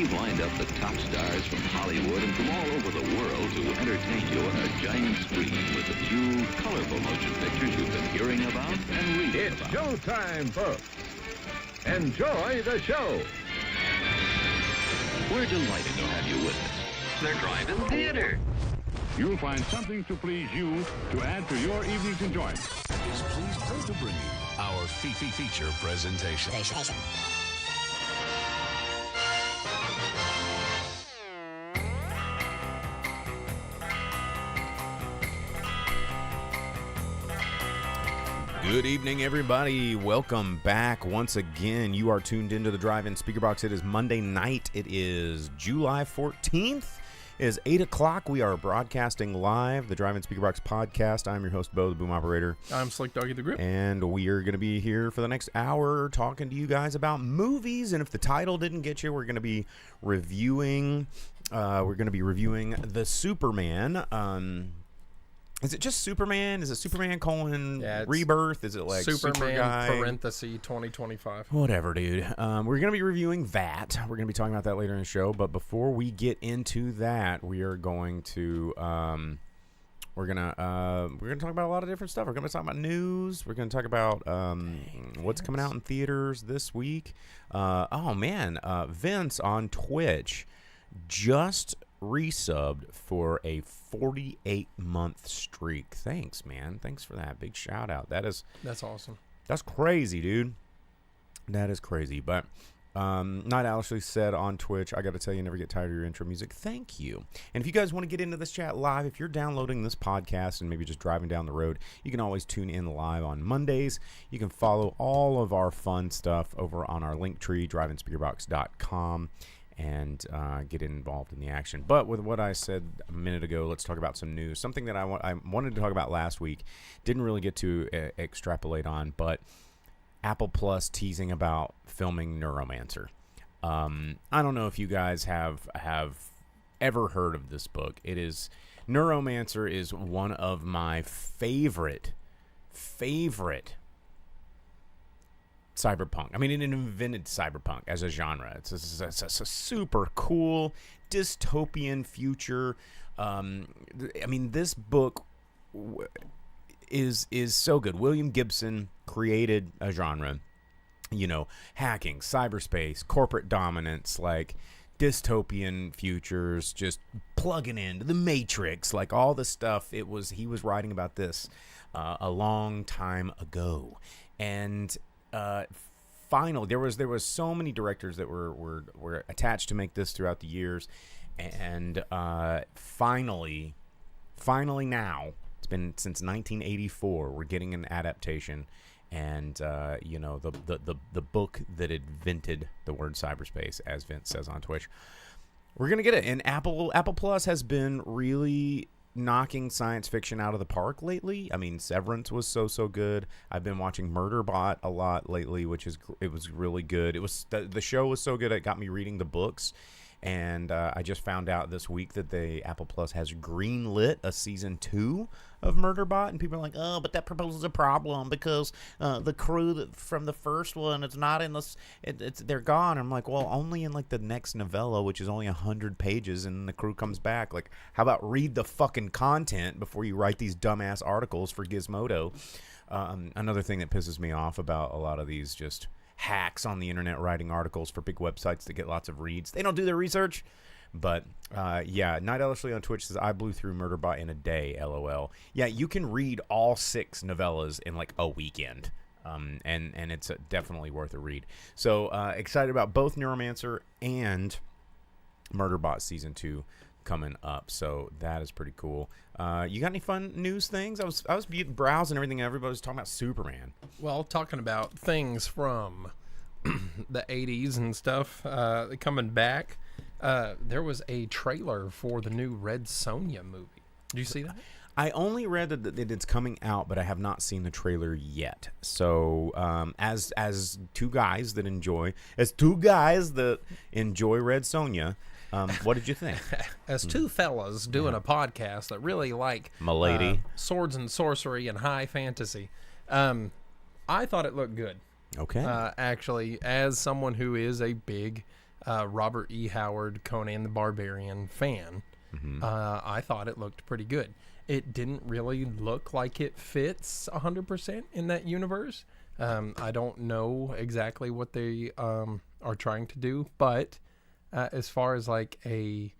We've lined up the top stars from Hollywood and from all over the world to entertain you on a giant screen with the few colorful motion pictures you've been hearing about and reading It's about. showtime, folks. Enjoy the show. We're delighted to have you with us. They're driving theater. You'll find something to please you to add to your evening's enjoyment. Is pleased to bring you our feature presentation. Good evening, everybody. Welcome back once again. You are tuned into the Drive-In Speaker Box. It is Monday night. It is July 14th. It is 8 o'clock. We are broadcasting live, the Drive-In Speaker Box podcast. I'm your host, Bo, the Boom Operator. I'm Slick Doggy the Grip. And we are going to be here for the next hour talking to you guys about movies. And if the title didn't get you, we're going to be reviewing The Superman. Is it just Superman? Is it Superman : Rebirth? Is it like Superman Superguy? parenthesis 2025? Whatever, dude. We're going to be reviewing that. We're going to be talking about that later in the show. But before we get into that, we are going to we're gonna talk about a lot of different stuff. We're going to talk about news. We're going to talk about what's coming out in theaters this week. Vince on Twitch just resubbed for a 48-month streak. Thanks, man. Thanks for that. Big shout out. That's awesome. That's crazy, dude. That is crazy. But Night Ashley said on Twitch, I got to tell you, never get tired of your intro music. Thank you. And if you guys want to get into this chat live, if you're downloading this podcast and maybe just driving down the road, you can always tune in live on Mondays. You can follow all of our fun stuff over on our link tree, driveinspeakerbox.com. and get involved in the action. But with what I said a minute ago, let's talk about some news. Something that I wanted to talk about last week, didn't really get to extrapolate on, but Apple Plus teasing about filming Neuromancer. I don't know if you guys have ever heard of this book. Neuromancer is one of my favorite cyberpunk. I mean, it invented cyberpunk as a genre. It's a super cool dystopian future. This book is so good. William Gibson created a genre, hacking, cyberspace, corporate dominance, like dystopian futures, just plugging into the Matrix, like all the stuff. He was writing about this a long time ago, and finally, there was so many directors that were attached to make this throughout the years, and finally now, it's been since 1984, we're getting an adaptation, and the book that invented the word cyberspace, as Vince says on Twitch, we're gonna get it. And Apple Plus has been really knocking science fiction out of the park lately. I mean, Severance was so good. I've been watching Murderbot a lot lately, it was really good. It was the show was so good it got me reading the books, and I just found out this week that the Apple Plus has greenlit a season 2 of Murderbot, and people are like, oh, but that proposes a problem because the crew from the first one, it's not in this, they're gone. I'm like, well, only in like the next novella, which is only 100 pages, and the crew comes back. Like, how about read the fucking content before you write these dumbass articles for Gizmodo? Another thing that pisses me off about a lot of these just hacks on the internet writing articles for big websites that get lots of reads, they don't do their research. But Night Ashley on Twitch says, I blew through Murderbot in a day, LOL. Yeah, you can read all 6 novellas in like a weekend, and it's definitely worth a read. So excited about both Neuromancer and Murderbot season 2 coming up, so that is pretty cool. You got any fun news things? I was browsing everything, everybody was talking about Superman. Well, talking about things from the 80s and stuff coming back, there was a trailer for the new Red Sonja movie. Did you see that? I only read that it's coming out, but I have not seen the trailer yet. So, as two guys that enjoy Red Sonja, what did you think? As two fellas doing a podcast that really like Milady, swords and sorcery and high fantasy, I thought it looked good. Okay. Actually, as someone who is a big Robert E. Howard, Conan the Barbarian fan, I thought it looked pretty good. It didn't really look like it fits 100% in that universe. I don't know exactly what they are trying to do, but as far as like a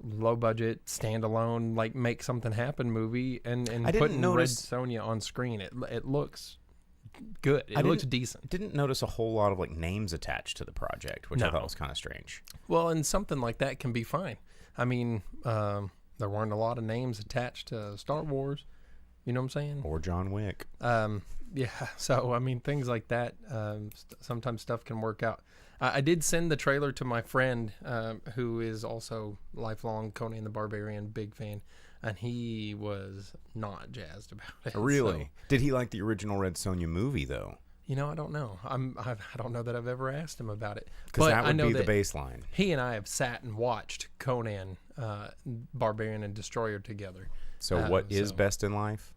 low budget standalone like make something happen movie and putting Red Sonja on screen, it looks good. It looks decent. Didn't notice a whole lot of like names attached to the project, which I thought was kind of strange. Well, and something like that can be fine. I mean, there weren't a lot of names attached to Star Wars. You know what I'm saying? Or John Wick. Yeah. So I mean, things like that. Sometimes stuff can work out. I did send the trailer to my friend, who is also lifelong Conan the Barbarian big fan, and he was not jazzed about it. Really? So, Did he like the original Red Sonja movie though? you know, I don't know. I don't know that I've ever asked him about it. Because that would be the baseline. He and I have sat and watched Conan, Barbarian and Destroyer together. So what is best in life?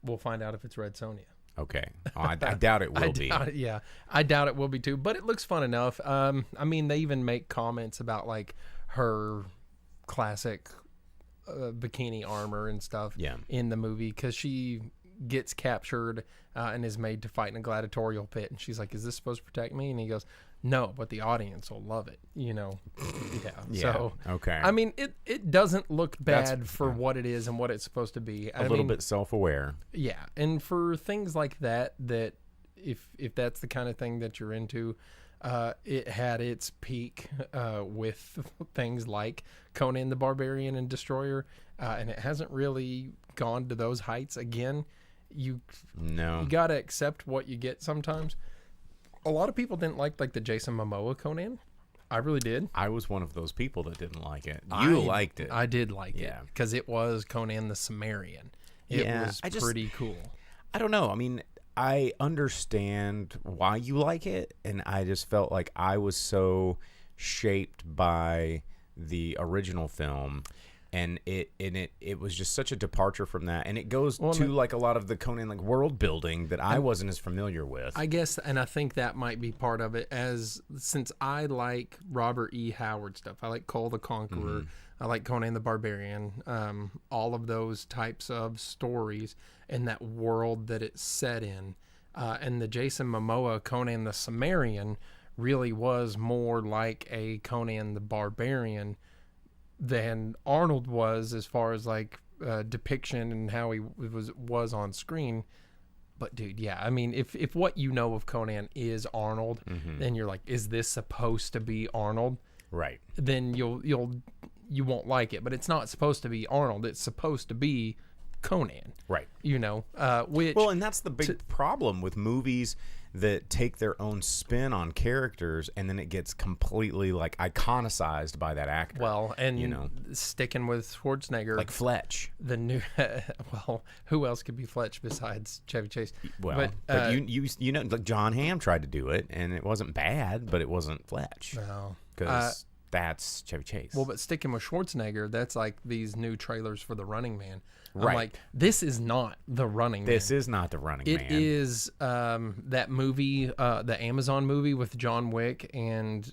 We'll find out if it's Red Sonja. Okay. Oh, I doubt it will be. Yeah, I doubt it will be too. But it looks fun enough. I mean, they even make comments about like her classic bikini armor and stuff in the movie because she gets captured and is made to fight in a gladiatorial pit. And she's like, "Is this supposed to protect me?" And he goes, "No, but the audience will love it." You know. Yeah. So okay. I mean, it doesn't look bad for what it is and what it's supposed to be. A little bit self-aware. Yeah, and for things like that if that's the kind of thing that you're into, it had its peak with things like Conan the Barbarian and Destroyer, and it hasn't really gone to those heights again. You gotta accept what you get sometimes. A lot of people didn't like the Jason Momoa Conan. I really did. I was one of those people that didn't like it. You liked it. I did like it because it was Conan the Cimmerian. It was pretty cool. I don't know. I mean, I understand why you like it, and I just felt like I was so shaped by the original film, and it was just such a departure from that, and it goes to like a lot of the Conan like world building that I wasn't as familiar with. I guess, and I think that might be part of it. Since I like Robert E. Howard stuff, I like Cole the Conqueror, I like Conan the Barbarian, all of those types of stories and that world that it's set in, and the Jason Momoa Conan the Cimmerian really was more like a Conan the Barbarian than Arnold was as far as like depiction and how he was on screen. But dude, yeah, I mean, if what you know of Conan is Arnold, then you're like, is this supposed to be Arnold? Right. Then you won't like it. But it's not supposed to be Arnold. It's supposed to be Conan. Right. You know, and that's the big problem with movies that take their own spin on characters, and then it gets completely like iconicized by that actor. Well, and sticking with Schwarzenegger, like Fletch, the new. Well, who else could be Fletch besides Chevy Chase? Well, but you know, like John Hamm tried to do it, and it wasn't bad, but it wasn't Fletch. No, because that's Chevy Chase. Well, but sticking with Schwarzenegger, that's like these new trailers for The Running Man. Right. I'm like, this is not The Running Man. This is not The Running Man. It is that movie, the Amazon movie with John Wick and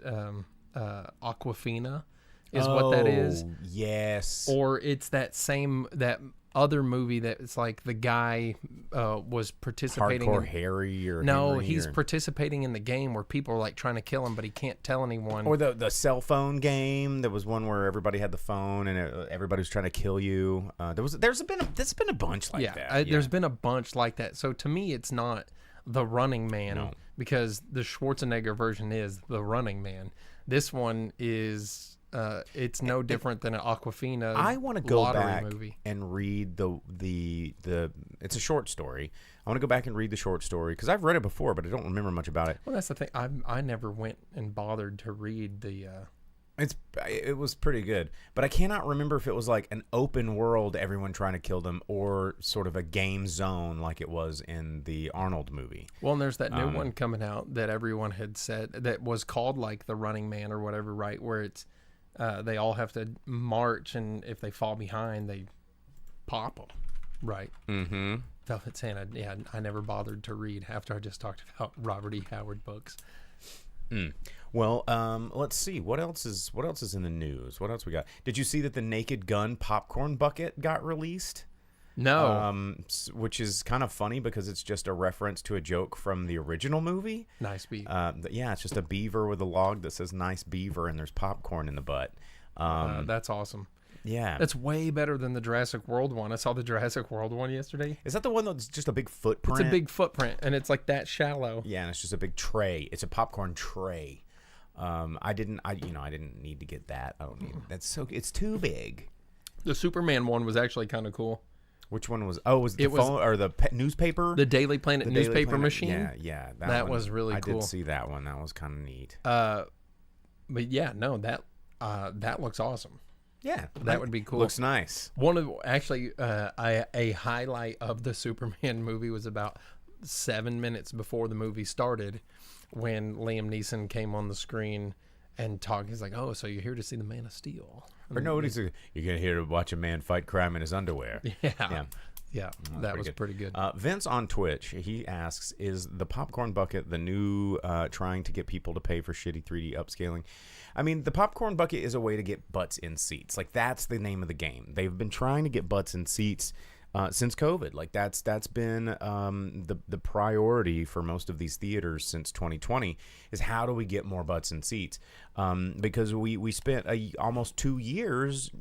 Aquafina is what that is. Yes. Or it's that other movie that it's like the guy was participating Hardcore Harry or no, Henry he's participating in the game where people are like trying to kill him, but he can't tell anyone. Or the cell phone game. There was one where everybody had the phone and everybody was trying to kill you. There's been a bunch like that. There's been a bunch like that. So to me, it's not The Running Man because the Schwarzenegger version is The Running Man. This one is. It's no different than an Aquafina. I want to go back movie. And read the. It's a short story. I want to go back and read the short story because I've read it before, but I don't remember much about it. Well, that's the thing. I never went and bothered to read the. It was pretty good, but I cannot remember if it was like an open world, everyone trying to kill them, or sort of a game zone like it was in the Arnold movie. Well, and there's that new one coming out that everyone had said that was called like The Running Man or whatever, right? Where it's. They all have to march, and if they fall behind, they pop them, right? Mm-hmm. Velvet Santa, I never bothered to read after I just talked about Robert E. Howard books. Well, let's see. What else is in the news? What else we got? Did you see that the Naked Gun popcorn bucket got released? No. Which is kind of funny because it's just a reference to a joke from the original movie. Nice beaver. Yeah, it's just a beaver with a log that says "nice beaver" and there's popcorn in the butt. That's awesome. Yeah, That's way better than the Jurassic World one. I saw the Jurassic World one yesterday. is that the one that's just a big footprint? It's a big footprint, and it's like that shallow. Yeah, and it's just a big tray. It's a popcorn tray. I didn't need to get that. I don't need it's too big. The Superman one was actually kind of cool. Which one was? Oh, was it the phone or the newspaper? The Daily Planet newspaper Planet? machine. Yeah, that one, was really cool. I did see that one. That was kind of neat. But yeah, no, that looks awesome. Yeah, that would be cool. Looks nice. One of a highlight of the Superman movie was about 7 minutes before the movie started, when Liam Neeson came on the screen and talked. He's like, "Oh, so you're here to see the Man of Steel?" Or no, you're gonna here to watch a man fight crime in his underwear. Yeah, that was pretty good. Vince on Twitch, he asks, "Is the popcorn bucket the new trying to get people to pay for shitty 3D upscaling?" I mean, the popcorn bucket is a way to get butts in seats. Like, that's the name of the game. They've been trying to get butts in seats since COVID. Like, that's been the priority for most of these theaters since 2020 is how do we get more butts in seats? Because we spent almost 2 years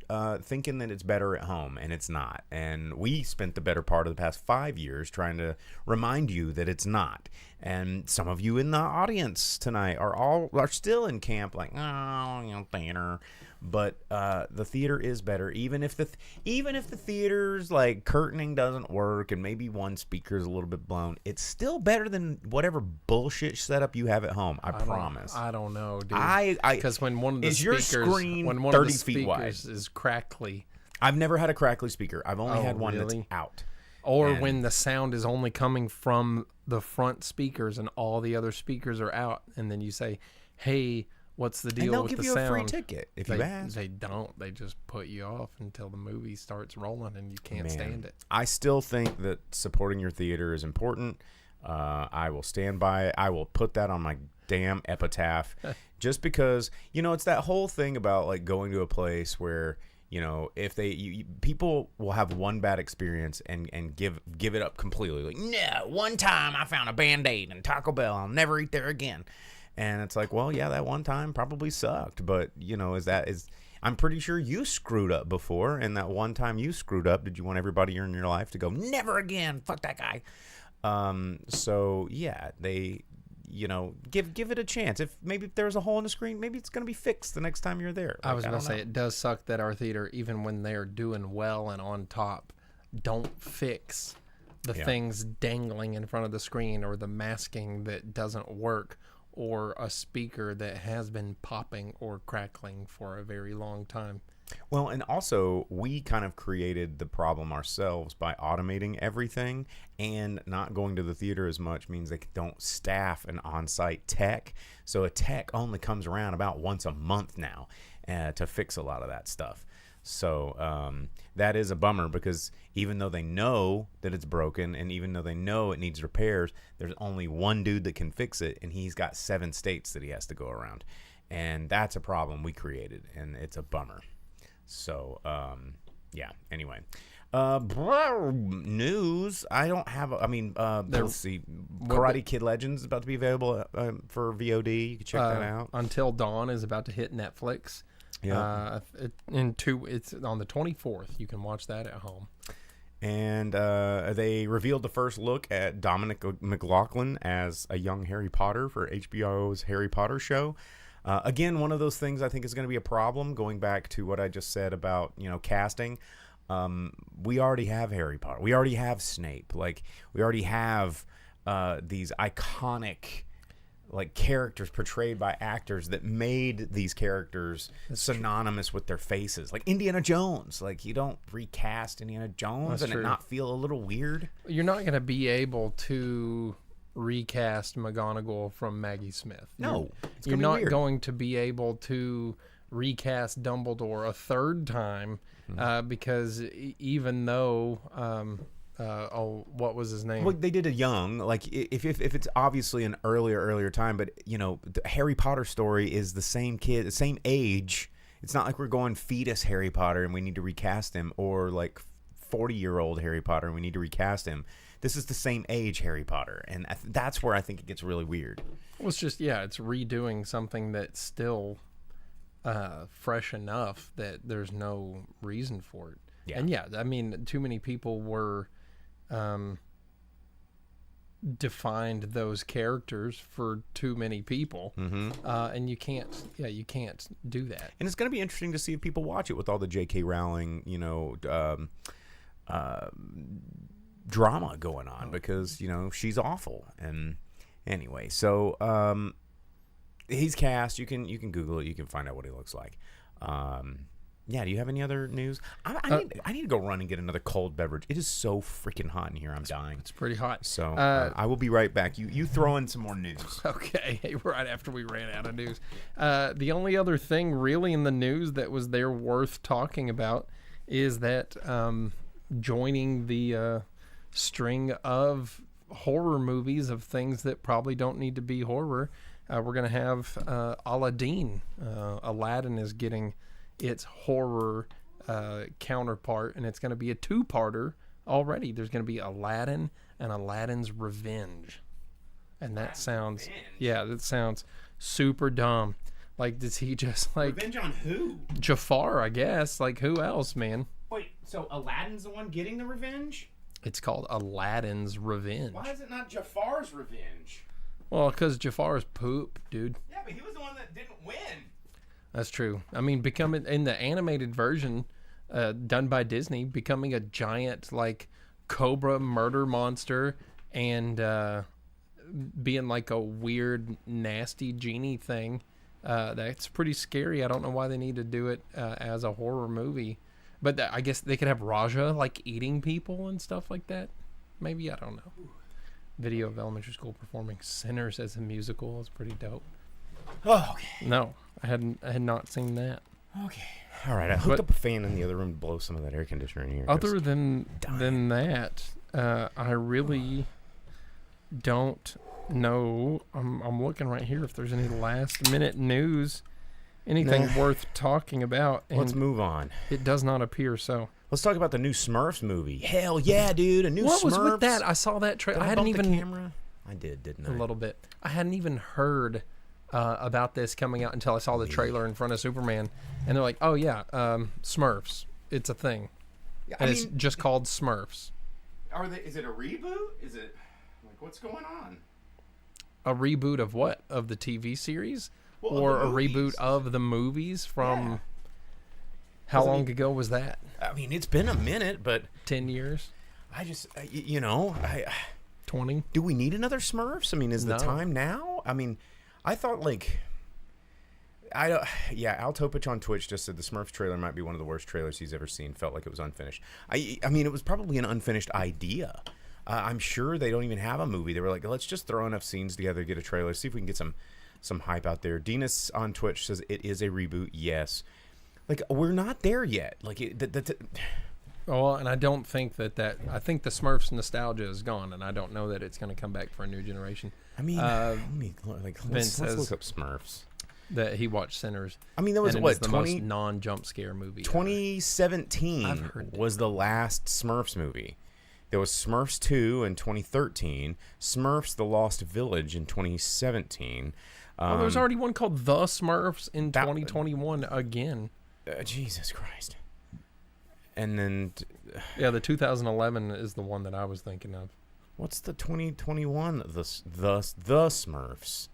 thinking that it's better at home, and it's not. And we spent the better part of the past 5 years trying to remind you that it's not. And some of you in the audience tonight are still in camp like, oh, theater. But the theater is better, even if the theater's like curtaining doesn't work and maybe one speaker's a little bit blown. It's still better than whatever bullshit setup you have at home. I promise. I don't know, dude. Because when one of the speakers is crackly. I've never had a crackly speaker. I've only had one that's out. Or when the sound is only coming from the front speakers and all the other speakers are out, and then you say, "Hey, what's the deal with the sound?" And they'll give you a free ticket if you ask. They don't. They just put you off until the movie starts rolling and you can't stand it. I still think that supporting your theater is important. I will stand by it. I will put that on my damn epitaph. Just because, it's that whole thing about like going to a place where, if people will have one bad experience and give it up completely. Like, no, one time I found a Band-Aid in Taco Bell. I'll never eat there again. And it's like, well, yeah, that one time probably sucked. But, I'm pretty sure you screwed up before. And that one time you screwed up, did you want everybody in your life to go, never again, fuck that guy? So, yeah, they, give it a chance. If there's a hole in the screen, maybe it's going to be fixed the next time you're there. I was going to say, it does suck that our theater, even when they're doing well and on top, don't fix the things dangling in front of the screen or the masking that doesn't work, or a speaker that has been popping or crackling for a very long time. Well, and also we kind of created the problem ourselves by automating everything, and not going to the theater as much means they don't staff an on-site tech. So a tech only comes around about once a month now to fix a lot of that stuff. So that is a bummer, because even though they know that it's broken and even though they know it needs repairs, there's only one dude that can fix it, and he's got 7 states that he has to go around. And that's a problem we created, and it's a bummer. So, yeah, anyway. News. I don't have, let's see. Karate Kid Legends is about to be available for VOD. You can check that out. Until Dawn is about to hit Netflix. Yeah. It's on the 24th. You can watch that at home. And they revealed the first look at Dominic McLaughlin as a young Harry Potter for HBO's Harry Potter show. Again, one of those things I think is going to be a problem, going back to what I just said about, casting. We already have Harry Potter. We already have Snape. Like, we already have these iconic characters portrayed by actors that made these characters synonymous with their faces. Like Indiana Jones. Like, you don't recast Indiana Jones and it not feel a little weird. You're not going to be able to recast McGonagall from Maggie Smith. No, you're not going to be able to recast Dumbledore a third time because even though what was his name? Well, they did a young, like if it's obviously an earlier time, but the Harry Potter story is the same kid, the same age. It's not like we're going fetus Harry Potter and we need to recast him, or like 40-year-old Harry Potter and we need to recast him. This is the same age Harry Potter, and that's where I think it gets really weird. Well, it's just it's redoing something that's still fresh enough that there's no reason for it. Yeah. And I mean, too many people were defined those characters for too many people, and you can't do that. And it's going to be interesting to see if people watch it with all the J.K. Rowling, drama going on, because she's awful. And anyway, so he's cast. You can Google it. You can find out what he looks like. Yeah. Do you have any other news? I need to go run and get another cold beverage. It is so freaking hot in here. I'm dying. It's pretty hot. So I will be right back. You throw in some more news. Okay. Right after we ran out of news. The only other thing really in the news that was there worth talking about is that joining the string of horror movies of things that probably don't need to be horror, we're going to have Aladdin. Aladdin is getting its horror counterpart, and it's going to be a two-parter already. There's going to be Aladdin and Aladdin's Revenge. And that sounds super dumb. Like, does he just like Revenge on who? Jafar, I guess. Like, who else, man? Wait, so Aladdin's the one getting the revenge? It's called Aladdin's Revenge. Why is it not Jafar's revenge? Well, because Jafar's poop, dude. Yeah, but he was the one that didn't win. That's true. I mean, becoming in the animated version done by Disney, becoming a giant like cobra murder monster and being like a weird, nasty genie thing. That's pretty scary. I don't know why they need to do it as a horror movie. But I guess they could have Raja like eating people and stuff like that. Maybe, I don't know. Video of elementary school performing Sinners as a musical is pretty dope. Oh, okay. No, I had not seen that. Okay. All right. I hooked up a fan in the other room to blow some of that air conditioner in here. Other than that, I really don't know. I'm looking right here if there's any last minute news, anything worth talking about. And let's move on. It does not appear so. Let's talk about the new Smurfs movie. Hell yeah, dude! A new Smurfs. What was with that? I saw that trailer. I hadn't even the camera. I did, didn't I? A little bit. I hadn't even heard about this coming out until I saw the trailer in front of Superman, and they're like, "Oh yeah, Smurfs. It's a thing, and it's just called Smurfs." Is it a reboot? Is it like what's going on? A reboot of what? Of the TV series, well, or a reboot of the movies from? Yeah. How long ago was that? I mean, it's been a minute, but 10 years. I just, 20. Do we need another Smurfs? I mean, is the time now? I mean, I thought Al Topich on Twitch just said the Smurfs trailer might be one of the worst trailers he's ever seen. Felt like it was unfinished. I mean, it was probably an unfinished idea. I'm sure they don't even have a movie. They were like, let's just throw enough scenes together, get a trailer, see if we can get some hype out there. Dinas on Twitch says it is a reboot. Yes. Like, we're not there yet. Like, well, and I don't think I think the Smurfs nostalgia is gone, and I don't know that it's going to come back for a new generation. I mean, let's look up Smurfs. That he watched Sinners. I mean, that was the most non-jump scare movie. 2017 was the last Smurfs movie. There was Smurfs 2 in 2013, Smurfs: The Lost Village in 2017. There was already one called The Smurfs in 2021 again. Jesus Christ. And then the 2011 is the one that I was thinking of. What's the 2021 the Smurfs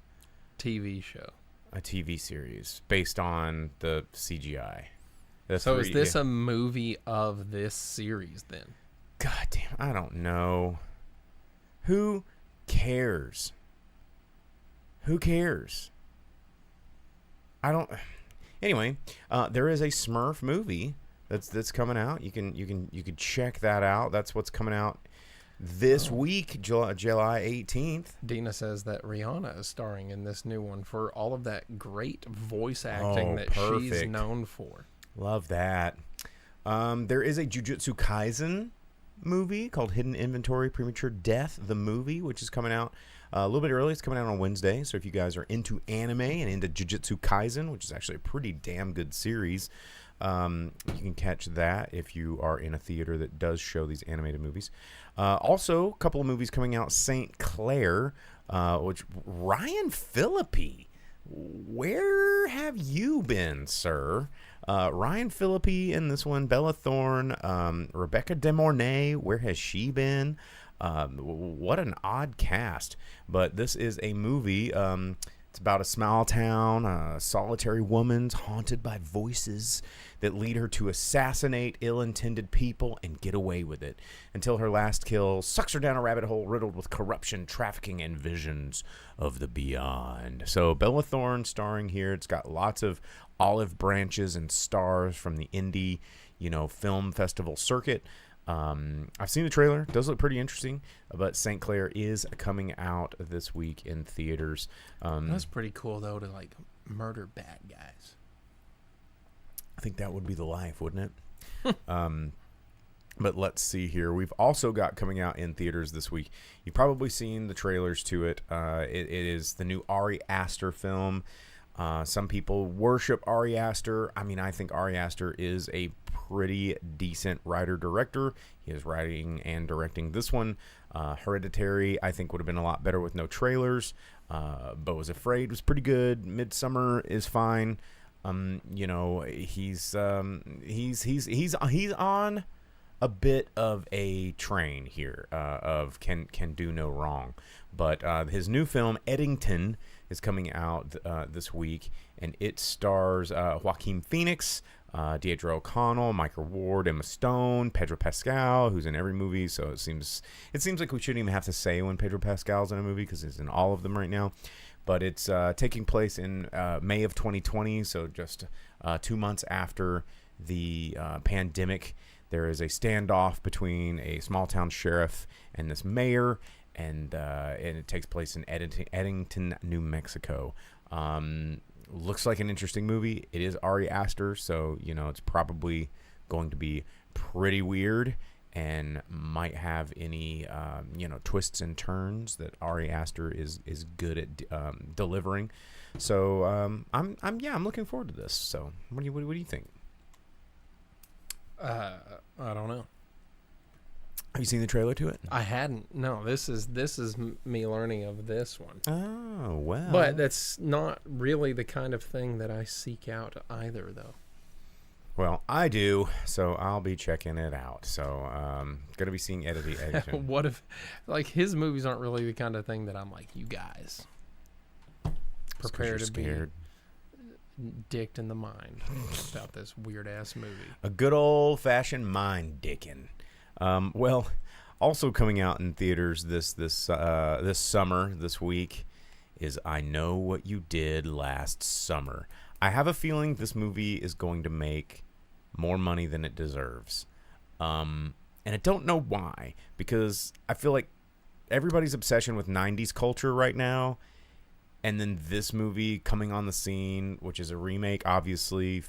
TV show? A TV series based on the CGI. Is this a movie of this series then? God damn, I don't know. Who cares? Who cares? I don't. Anyway, there is a Smurf movie that's coming out. You can check that out. That's what's coming out this week, July 18th. Dina says that Rihanna is starring in this new one for all of that great voice acting that she's known for. Love that. There is a Jujutsu Kaisen movie called Hidden Inventory Premature Death, the movie, which is coming out a little bit early. It's coming out on Wednesday. So if you guys are into anime and into Jujutsu Kaisen, which is actually a pretty damn good series, you can catch that if you are in a theater that does show these animated movies. Also, a couple of movies coming out. St. Clair, which Ryan Phillippe. Where have you been, sir? Ryan Phillippe in this one. Bella Thorne, Rebecca De Mornay. Where has she been? What an odd cast. But this is a movie. It's about a small town, a solitary woman's haunted by voices that lead her to assassinate ill-intended people and get away with it until her last kill sucks her down a rabbit hole riddled with corruption, trafficking, and visions of the beyond. So Bella Thorne starring here. It's got lots of olive branches and stars from the indie, film festival circuit. I've seen the trailer. It does look pretty interesting, but St. Clair is coming out this week in theaters. That's pretty cool, though, to murder bad guys. I think that would be the life, wouldn't it? But let's see here. We've also got coming out in theaters this week. You've probably seen the trailers to it. It is the new Ari Aster film. Some people worship Ari Aster. I mean, I think Ari Aster is a pretty decent writer-director. He is writing and directing this one. Hereditary, I think, would have been a lot better with no trailers. Beau Was Afraid was pretty good. Midsummer is fine. He's on a bit of a train here of can do no wrong. But his new film, Eddington, is coming out this week, and it stars Joaquin Phoenix, Deirdre O'Connell, Micah Ward, Emma Stone, Pedro Pascal, who's in every movie. So it seems like we shouldn't even have to say when Pedro Pascal's in a movie because he's in all of them right now. But it's taking place in May of 2020, so just 2 months after the pandemic. There is a standoff between a small-town sheriff and this mayor, and it takes place in Eddington, New Mexico. Looks like an interesting movie. It is Ari Aster, so it's probably going to be pretty weird and might have any twists and turns that Ari Aster is good at delivering. So I'm looking forward to this. So what do you think? I don't know. Have you seen the trailer to it? I hadn't. No, this is me learning of this one. Oh, well. But that's not really the kind of thing that I seek out either, though. Well, I do, so I'll be checking it out. So, going to be seeing Eddington. What if, his movies aren't really the kind of thing that I'm like, you guys prepare to scared. be dicked in the mind about this weird-ass movie. A good old-fashioned mind dicking. Well, also coming out in theaters this summer, this week, is I Know What You Did Last Summer. I have a feeling this movie is going to make more money than it deserves. And I don't know why, because I feel like everybody's obsession with 90s culture right now, and then this movie coming on the scene, which is a remake, obviously,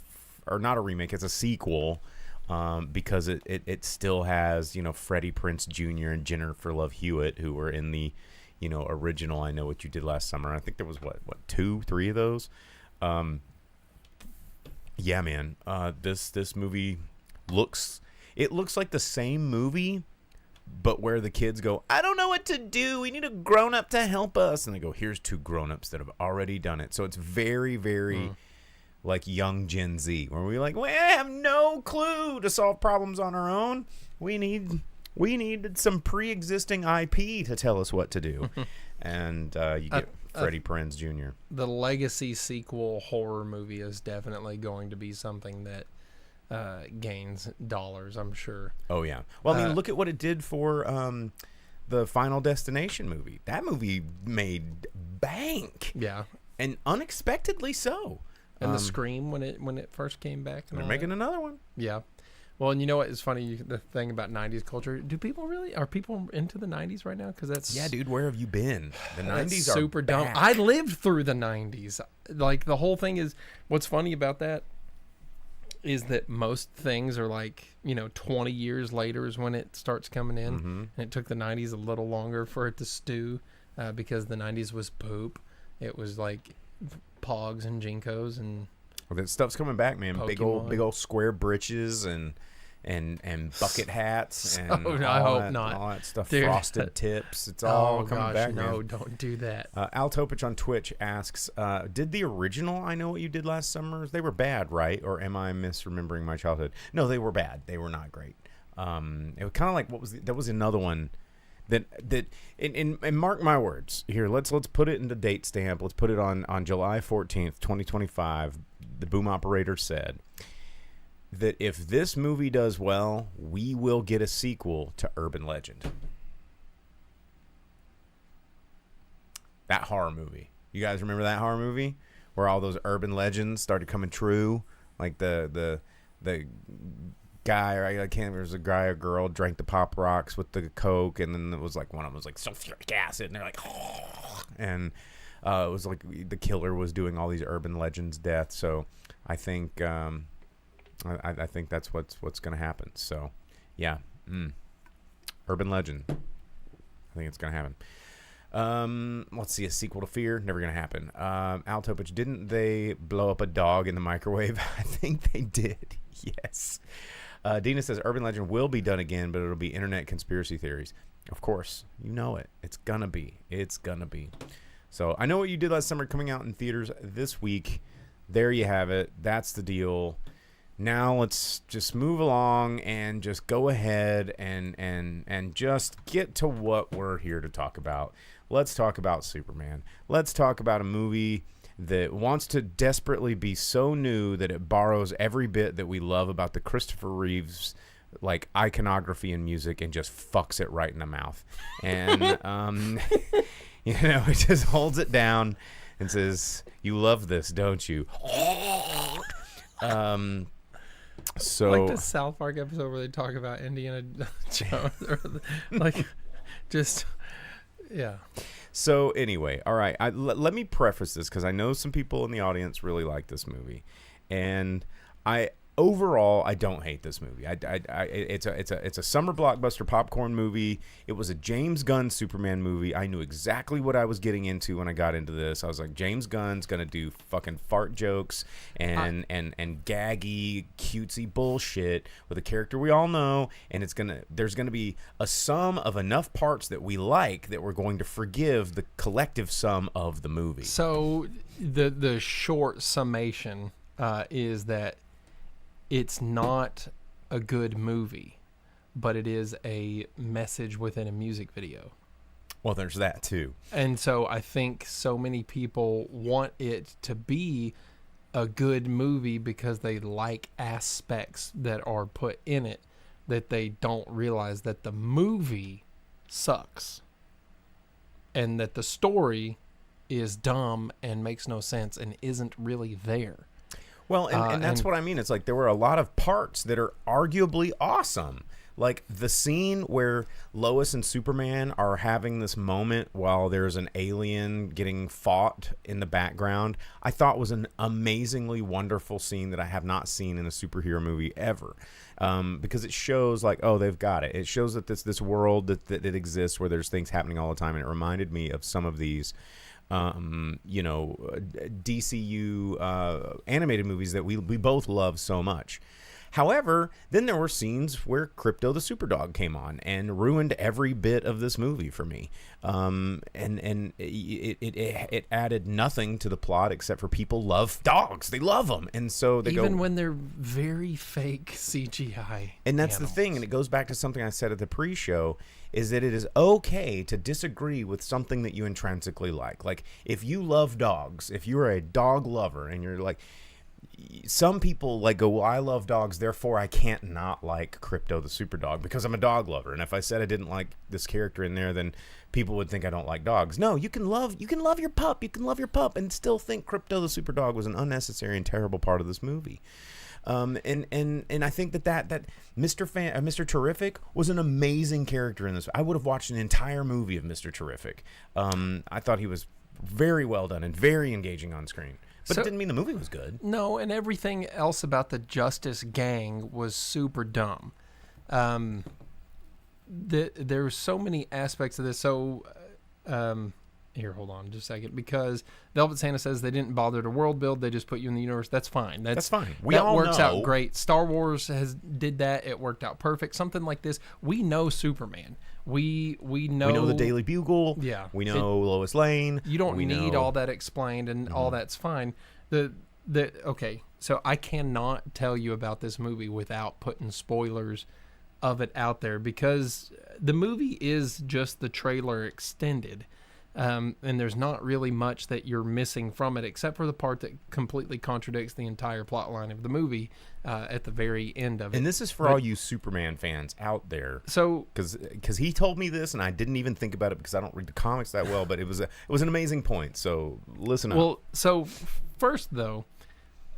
or not a remake, it's a sequel, because it still has, Freddie Prinze Jr. and Jennifer Love Hewitt, who were in the, original I Know What You Did Last Summer. I think there was, 2, 3 of those? Yeah, man. This movie looks like the same movie, but where the kids go, I don't know what to do. We need a grown-up to help us. And they go, here's 2 grown-ups that have already done it. So it's very, very like young Gen Z, where we're like, we have no clue to solve problems on our own. We needed some pre-existing IP to tell us what to do. And you get Freddie Prinze Jr. The legacy sequel horror movie is definitely going to be something that gains dollars, I'm sure. Oh, yeah. Well, I mean, look at what it did for the Final Destination movie. That movie made bank. Yeah. And unexpectedly so. And the Scream when it first came back. And they're making another one. Yeah. Well, and you know what is funny? The thing about 90s culture, are people into the 90s right now? Because that's... Yeah, dude, where have you been? The 90s are super dumb. back. I lived through the 90s. Like, the whole thing is, what's funny about that is that most things are like, 20 years later is when it starts coming in. And it took the 90s a little longer for it to stew because the 90s was poop. It was like Pogs and Jinkos and Well, that stuff's coming back, man. Pokemon. Big old square britches and bucket hats and I hope not. all that stuff. Dude. Frosted tips. It's all coming back, no, man. don't do that. Al Topich on Twitch asks, did the original I Know What You Did Last Summer, they were bad, right? Or am I misremembering my childhood? No, they were bad. They were not great. It was kind of like, there was another one that and mark my words here, let's put it in the date stamp. Let's put it on July 14th, 2025. The boom operator said that if this movie does well, we will get a sequel to Urban Legend. That horror movie. You guys remember that horror movie where all those urban legends started coming true? Like the guy, or I can't remember, it was a guy or girl, drank the Pop Rocks with the Coke, and then it was like one of them was like sulfuric acid, and they're like, oh, and it was like the killer was doing all these urban legends deaths. So I think I think that's what's going to happen. So yeah, urban legend. I think it's going to happen. Let's see, a sequel to Fear, never going to happen. Al Topich, didn't they blow up a dog in the microwave? I think they did. Yes. Dina says Urban Legend will be done again, but it'll be internet conspiracy theories. Of course, you know it. It's gonna be. It's gonna be. So I Know What You Did Last Summer coming out in theaters this week. There you have it. That's the deal. Now let's just move along and just go ahead and just get to what we're here to talk about. Let's talk about Superman. Let's talk about a movie that wants to desperately be so new that it borrows every bit that we love about the Christopher Reeves like iconography and music and just fucks it right in the mouth. And it just holds it down and says, "You love this, don't you?" So like the South Park episode where they talk about Indiana Jones, like just yeah. So anyway, all right. Let me preface this because I know some people in the audience really like this movie, and overall I don't hate this movie. It's a summer blockbuster popcorn movie. It was a James Gunn Superman movie. I knew exactly what I was getting into when I got into this. I was like, James Gunn's gonna do fucking fart jokes and gaggy cutesy bullshit with a character we all know, and there's gonna be a sum of enough parts that we like that we're going to forgive the collective sum of the movie. So the short summation is that it's not a good movie, but it is a message within a music video. Well, there's that too. And so I think so many people want it to be a good movie because they like aspects that are put in it that they don't realize that the movie sucks and that the story is dumb and makes no sense and isn't really there. Well, and that's what I mean. It's like there were a lot of parts that are arguably awesome. Like the scene where Lois and Superman are having this moment while there's an alien getting fought in the background, I thought was an amazingly wonderful scene that I have not seen in a superhero movie ever. Because it shows like, oh, they've got it. It shows that this world that exists where there's things happening all the time. And it reminded me of some of these DCU animated movies that we both love so much. However, then there were scenes where Crypto the Superdog came on and ruined every bit of this movie for me. And it added nothing to the plot except for people love dogs. They love them. And so they even when they're very fake CGI. And that's the thing. And it goes back to something I said at the pre-show, is that it is okay to disagree with something that you intrinsically like. Like if you love dogs, if you're a dog lover and you're like, some people like go, well, I love dogs, therefore I can't not like Crypto the Superdog because I'm a dog lover. And if I said I didn't like this character in there, then people would think I don't like dogs. No, you can love your pup. You can love your pup and still think Crypto the Superdog was an unnecessary and terrible part of this movie. And I think that Mr. Terrific was an amazing character in this. I would have watched an entire movie of Mr. Terrific. I thought he was very well done and very engaging on screen. But it didn't mean the movie was good. No, and everything else about the Justice Gang was super dumb. There's so many aspects of this. So, here, hold on just a second. Because Velvet Santa says they didn't bother to world build. They just put you in the universe. That's fine. That's fine. That works out great. Star Wars did that. It worked out perfect. Something like this. We know Superman. We know. We know the Daily Bugle. Yeah. We know Lois Lane. You don't need all that explained, and all that's fine. Okay, so I cannot tell you about this movie without putting spoilers of it out there, because the movie is just the trailer extended. And there's not really much that you're missing from it, except for the part that completely contradicts the entire plot line of the movie at the very end of it. And this is for all you Superman fans out there. So, because he told me this, and I didn't even think about it because I don't read the comics that well, but it was an amazing point. So listen up. Well, so first though,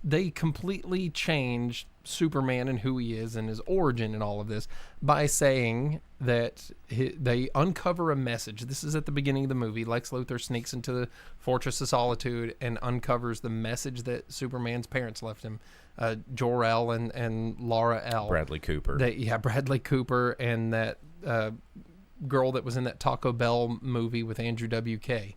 they completely changed Superman and who he is and his origin and all of this by saying that they uncover a message. This is at the beginning of the movie. Lex Luthor sneaks into the Fortress of Solitude and uncovers the message that Superman's parents left him. Jor-El and Laura L. Bradley Cooper. Bradley Cooper and that girl that was in that Taco Bell movie with Andrew WK.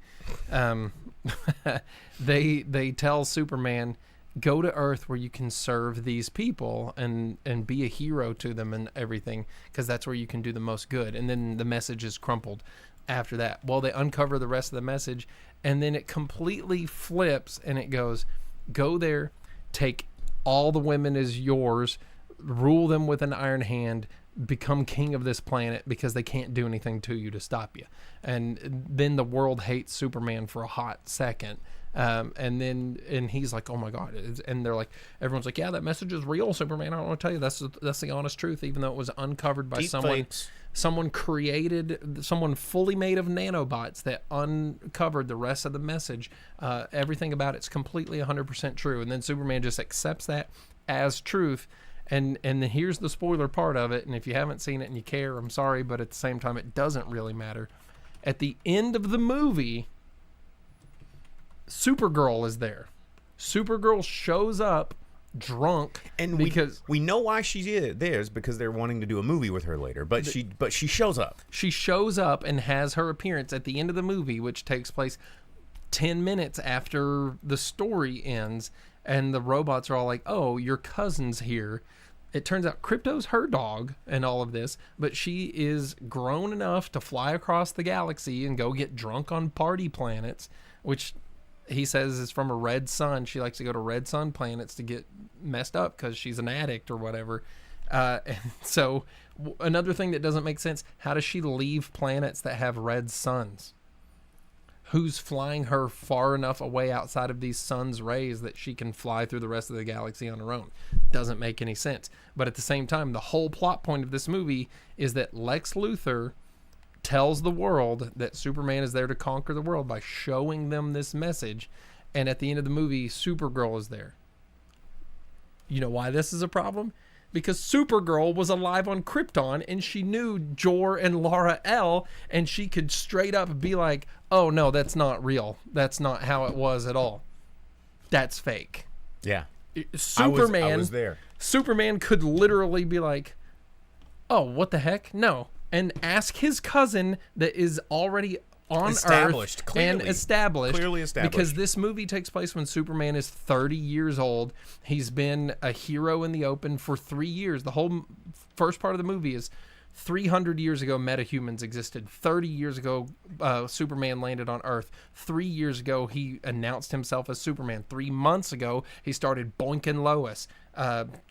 They tell Superman, go to Earth where you can serve these people and be a hero to them and everything, because that's where you can do the most good. And then the message is crumpled after that. Well, they uncover the rest of the message, and then it completely flips, and it goes, go there, take all the women as yours, rule them with an iron hand, become king of this planet, because they can't do anything to you to stop you. And then the world hates Superman for a hot second. And he's like, oh my God. And they're like, everyone's like, yeah, that message is real, Superman. I don't want to tell you. That's the honest truth, even though it was uncovered by someone fully made of nanobots that uncovered the rest of the message. Everything about it's completely 100% true. And then Superman just accepts that as truth. And then here's the spoiler part of it. And if you haven't seen it and you care, I'm sorry, but at the same time, it doesn't really matter. At the end of the movie, Supergirl is there. Supergirl shows up drunk, and because we know why she is there, is because they're wanting to do a movie with her later. But she shows up. She shows up and has her appearance at the end of the movie, which takes place 10 minutes after the story ends, and the robots are all like, "Oh, your cousin's here." It turns out Krypto's her dog and all of this, but she is grown enough to fly across the galaxy and go get drunk on party planets, which he says is from a red sun. She likes to go to red sun planets to get messed up because she's an addict or whatever. And so another thing that doesn't make sense, how does she leave planets that have red suns? Who's flying her far enough away outside of these sun's rays that she can fly through the rest of the galaxy on her own? Doesn't make any sense. But at the same time, the whole plot point of this movie is that Lex Luthor tells the world that Superman is there to conquer the world by showing them this message. And at the end of the movie, Supergirl is there. You know why this is a problem? Because Supergirl was alive on Krypton, and she knew Jor and Laura L, and she could straight up be like, oh no, that's not real. That's not how it was at all. That's fake. Yeah. Superman, I was there. Superman could literally be like, oh, what the heck? No. And ask his cousin that is already on Earth clearly established, because this movie takes place when Superman is 30 years old. He's been a hero in the open for 3 years. The whole first part of the movie is 300 years ago metahumans existed. 30 years ago Superman landed on Earth. 3 years ago he announced himself as Superman. 3 months ago he started boinking Lois.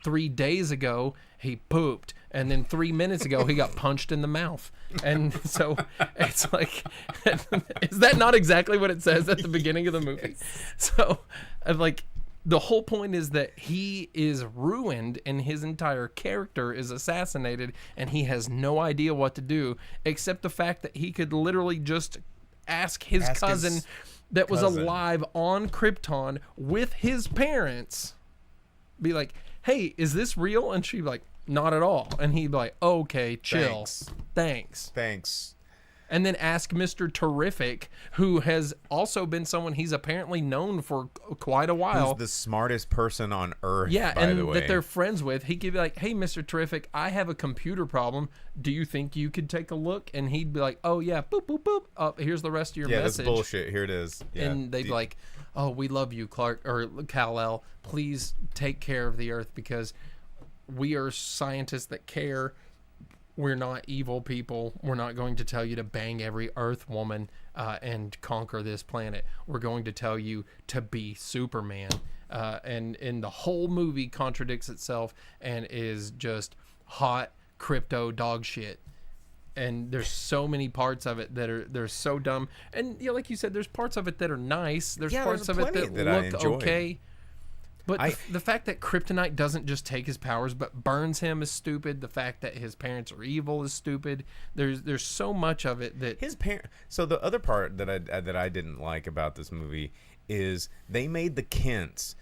3 days ago he pooped, and then 3 minutes ago he got punched in the mouth. And so it's like, is that not exactly what it says at the beginning of the movie? So like, the whole point is that he is ruined and his entire character is assassinated, and he has no idea what to do except the fact that he could literally just ask his cousin that was alive on Krypton with his parents, be like, hey, is this real? And she'd be like, not at all. And he'd be like, okay, chill. Thanks. And then ask Mr. Terrific, who has also been someone he's apparently known for quite a while. Who's the smartest person on earth, Yeah, by and the way. that they're friends with. He could be like, hey, Mr. Terrific, I have a computer problem. Do you think you could take a look? And he'd be like, oh, yeah, boop, boop, boop. Oh, here's the rest of your message. That's bullshit. Here it is. Yeah. And they'd be like, oh, we love you, Clark, or Kal-El. Please take care of the Earth because we are scientists that care. We're not evil people. We're not going to tell you to bang every Earth woman and conquer this planet. We're going to tell you to be Superman. And the whole movie contradicts itself and is just hot crypto dog shit. And there's so many parts of it that they're so dumb. And like you said, there's parts of it that are nice. There's parts of it that look okay. But the fact that Kryptonite doesn't just take his powers but burns him is stupid. The fact that his parents are evil is stupid. There's so much of it that his parents. So the other part that I didn't like about this movie is they made the Kents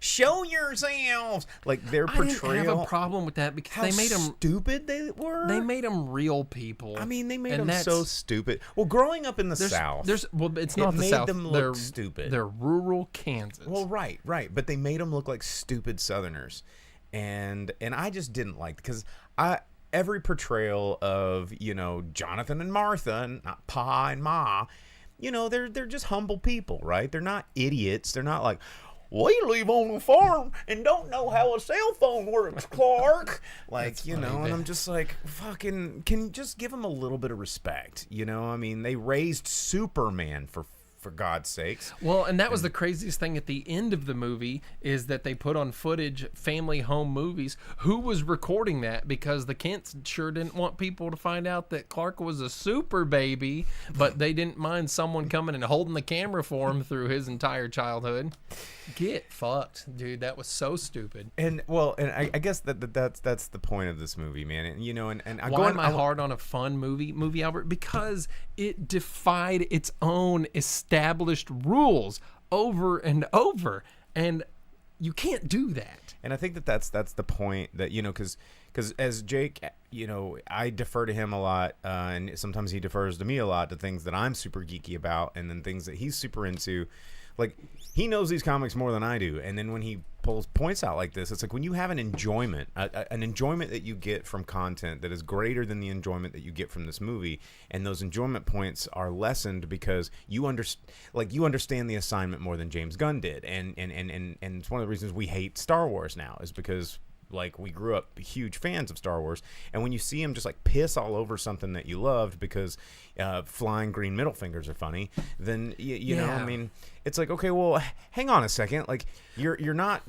show yourselves, like their portrayal. I didn't have a problem with that because they made them stupid. They were. They made them real people. I mean, they made them so stupid. Well, growing up in the South, it's not the South. Made them look stupid. They're rural Kansas. Well, right, but they made them look like stupid Southerners, and I just didn't like because every portrayal of Jonathan and Martha, and not Pa and Ma, they're just humble people, right? They're not idiots. They're not like, we live on a farm and don't know how a cell phone works, Clark. Like, and I'm just like, fucking, can you just give them a little bit of respect? I mean, they raised Superman for God's sakes. Well, and that was the craziest thing at the end of the movie is that they put on footage, family home movies. Who was recording that? Because the Kents sure didn't want people to find out that Clark was a super baby, but they didn't mind someone coming and holding the camera for him through his entire childhood. Get fucked, dude. That was so stupid. And I guess that's the point of this movie, man. And why am I hard on a fun movie, Albert? Because it defied its own established rules over and over, and you can't do that. And I think that's the point that because as Jake, I defer to him a lot, and sometimes he defers to me a lot to things that I'm super geeky about, and then things that he's super into. Like, he knows these comics more than I do, and then when he pulls points out like this, it's like when you have an enjoyment that you get from content that is greater than the enjoyment that you get from this movie, and those enjoyment points are lessened because you understand the assignment more than James Gunn did, and it's one of the reasons we hate Star Wars now is because we grew up huge fans of Star Wars, and when you see him just piss all over something that you loved because flying green middle fingers are funny, then you know, I mean, it's like, okay, well, hang on a second, like you're not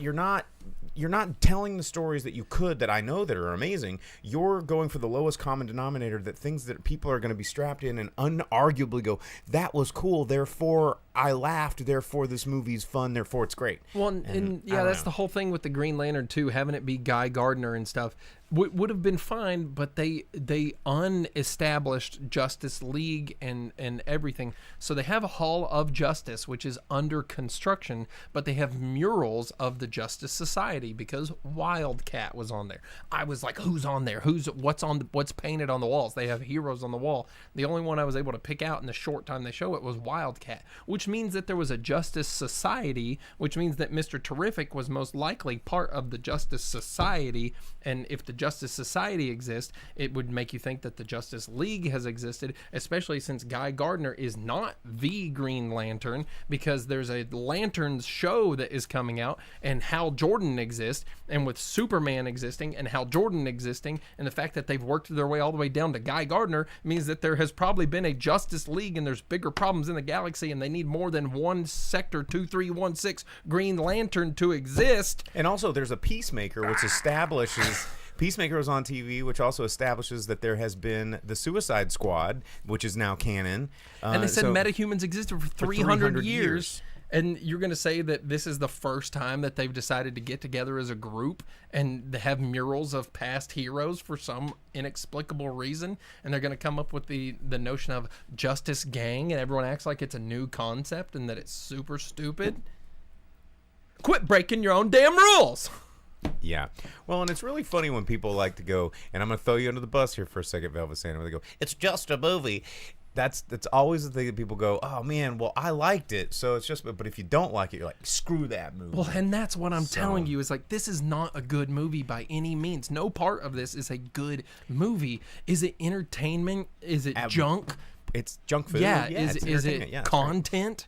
telling the stories that you could, that I know that are amazing. You're going for the lowest common denominator, that things that people are going to be strapped in and unarguably go, that was cool, therefore I laughed, therefore this movie's fun, therefore it's great. Well, and that's the whole thing with the Green Lantern too, having it be Guy Gardner and stuff. Would have been fine, but they unestablished Justice League and everything. So they have a Hall of Justice, which is under construction, but they have murals of the Justice Society because Wildcat was on there. I was like, who's on there? What's painted on the walls? They have heroes on the wall. The only one I was able to pick out in the short time they show it was Wildcat, which means that there was a Justice Society, which means that Mr. Terrific was most likely part of the Justice Society. And if the Justice Society exists, it would make you think that the Justice League has existed, especially since Guy Gardner is not the Green Lantern, because there's a Lanterns show that is coming out, and Hal Jordan exists, and with Superman existing and Hal Jordan existing, and the fact that they've worked their way all the way down to Guy Gardner means that there has probably been a Justice League, and there's bigger problems in the galaxy, and they need more than one Sector 2316 Green Lantern to exist. And also there's a Peacemaker, which establishes Peacemaker was on TV, which also establishes that there has been the Suicide Squad, which is now canon. And they said metahumans existed for 300 years. And you're going to say that this is the first time that they've decided to get together as a group and have murals of past heroes for some inexplicable reason, and they're going to come up with the notion of Justice Gang, and everyone acts like it's a new concept and that it's super stupid? Quit breaking your own damn rules! Yeah. Well, and it's really funny when people like to go, and I'm going to throw you under the bus here for a second, Velvet Santa, where they go, it's just a movie. That's always the thing that people go, oh, man, well, I liked it, so it's just, but if you don't like it, you're like, screw that movie. Well, and that's what I'm telling you is like, this is not a good movie by any means. No part of this is a good movie. Is it entertainment? Is it junk? It's junk food. Yeah. It's Is it entertainment. Yeah, content?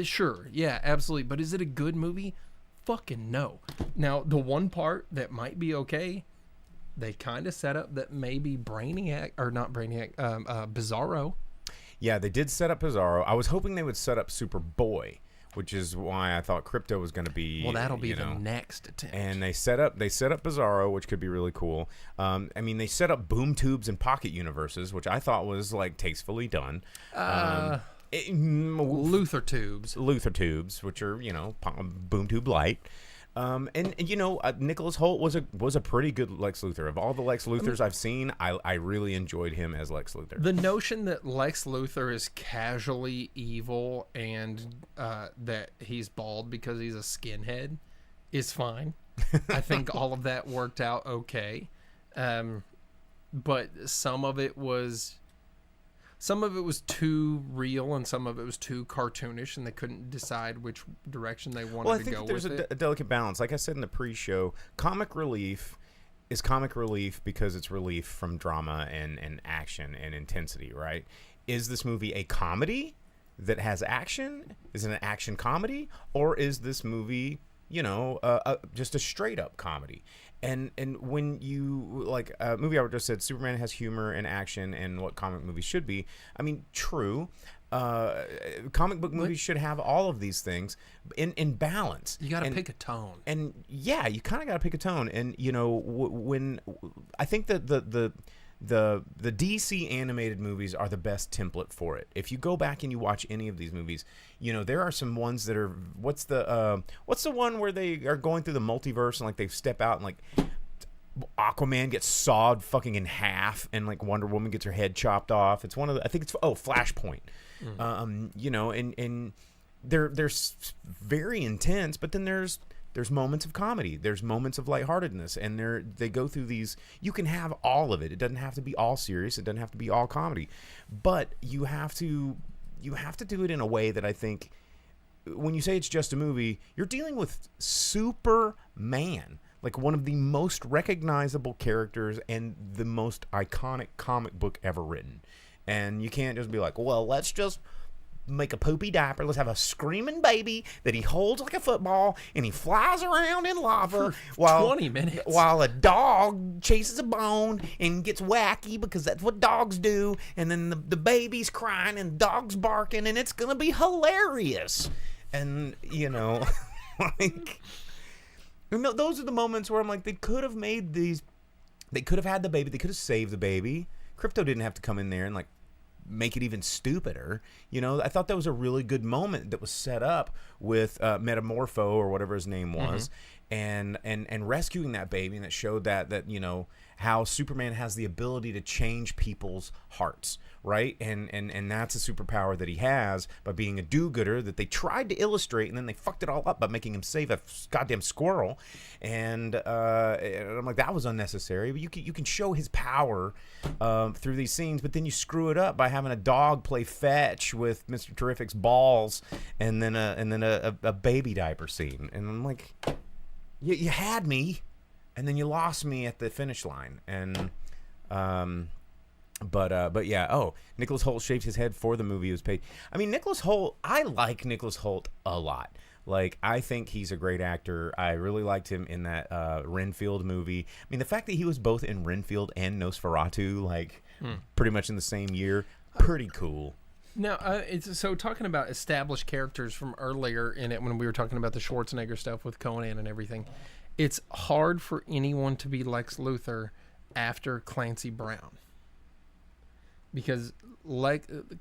Sure. Yeah, absolutely. But is it a good movie? Fucking no. Now, the one part that might be okay, they kind of set up that maybe Brainiac, or not Brainiac, Bizarro. Yeah, they did set up Bizarro. I was hoping they would set up Superboy, which is why I thought Crypto was going to be. Well, that'll be the next attempt. And they set up Bizarro, which could be really cool. I mean, they set up boom tubes and pocket universes, which I thought was like tastefully done. Luther tubes, which are boom tube light. And Nicholas Hoult was a pretty good Lex Luthor. Of all the Lex Luthors I've seen, I really enjoyed him as Lex Luthor. The notion that Lex Luthor is casually evil and that he's bald because he's a skinhead is fine. I think all of that worked out okay. But some of it was too real and some of it was too cartoonish, and they couldn't decide which direction they wanted to go with it. There's a delicate balance. Like I said in the pre-show, comic relief is comic relief because it's relief from drama and action and intensity, right? Is this movie a comedy that has action? Is it an action comedy? Or is this movie, just a straight-up comedy? And when you, like a movie I just said, Superman has humor and action and what comic movies should be. I mean, true. Comic book movies should have all of these things in balance. You got to pick a tone. And yeah, you kind of got to pick a tone. And when I think that the DC animated movies are the best template for it. If you go back and you watch any of these movies, there are some ones that are what's the one where they are going through the multiverse and like they step out and like Aquaman gets sawed fucking in half and like Wonder Woman gets her head chopped off. It's one of the, I think it's Flashpoint. And they're very intense, but then there's moments of comedy, there's moments of lightheartedness, and they go through these. You can have all of it. It doesn't have to be all serious. It doesn't have to be all comedy, but you have to do it in a way that I think when you say it's just a movie, you're dealing with Superman, like one of the most recognizable characters and the most iconic comic book ever written. And you can't just be like, well, let's just make a poopy diaper. Let's have a screaming baby that he holds like a football and he flies around in lava for 20 minutes while a dog chases a bone and gets wacky because that's what dogs do. And then the baby's crying and the dog's barking and it's going to be hilarious. And, like, those are the moments where I'm like, they could have made these, they could have had the baby, they could have saved the baby. Crypto didn't have to come in there and like make it even stupider. I thought that was a really good moment that was set up with Metamorpho or whatever his name was, and rescuing that baby, and it showed that how Superman has the ability to change people's hearts, right? And that's a superpower that he has by being a do-gooder that they tried to illustrate, and then they fucked it all up by making him save a goddamn squirrel. And I'm like, that was unnecessary. But you can show his power through these scenes, but then you screw it up by having a dog play fetch with Mr. Terrific's balls, and then a baby diaper scene. And I'm like, you had me. And then you lost me at the finish line, and but yeah. Oh, Nicholas Hoult shaved his head for the movie he was paid. I mean, Nicholas Hoult. I like Nicholas Hoult a lot. Like, I think he's a great actor. I really liked him in that Renfield movie. I mean, the fact that he was both in Renfield and Nosferatu, like pretty much in the same year, pretty cool. Now, so talking about established characters from earlier in it when we were talking about the Schwarzenegger stuff with Conan and everything. It's hard for anyone to be Lex Luthor after Clancy Brown. Because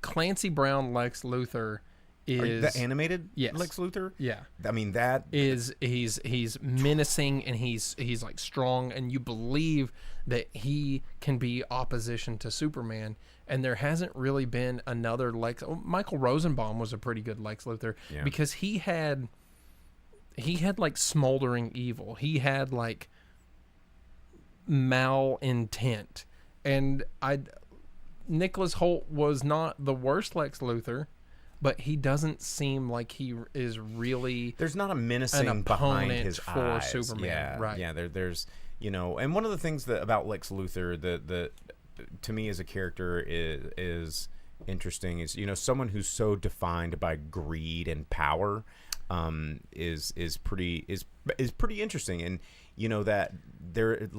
Clancy Brown Lex Luthor is the animated Lex Luthor? Yeah. I mean, that is he's menacing and he's like strong, and you believe that he can be opposition to Superman. And there hasn't really been another Michael Rosenbaum was a pretty good Lex Luthor because he had he had like smoldering evil. He had like malintent, and Nicholas Hoult was not the worst Lex Luthor, but he doesn't seem like he is really. There's not a menacing an behind opponent his for eyes. Superman, Yeah, right? Yeah, there's and one of the things that about Lex Luthor that to me as a character is interesting is someone who's so defined by greed and power is pretty interesting, and that there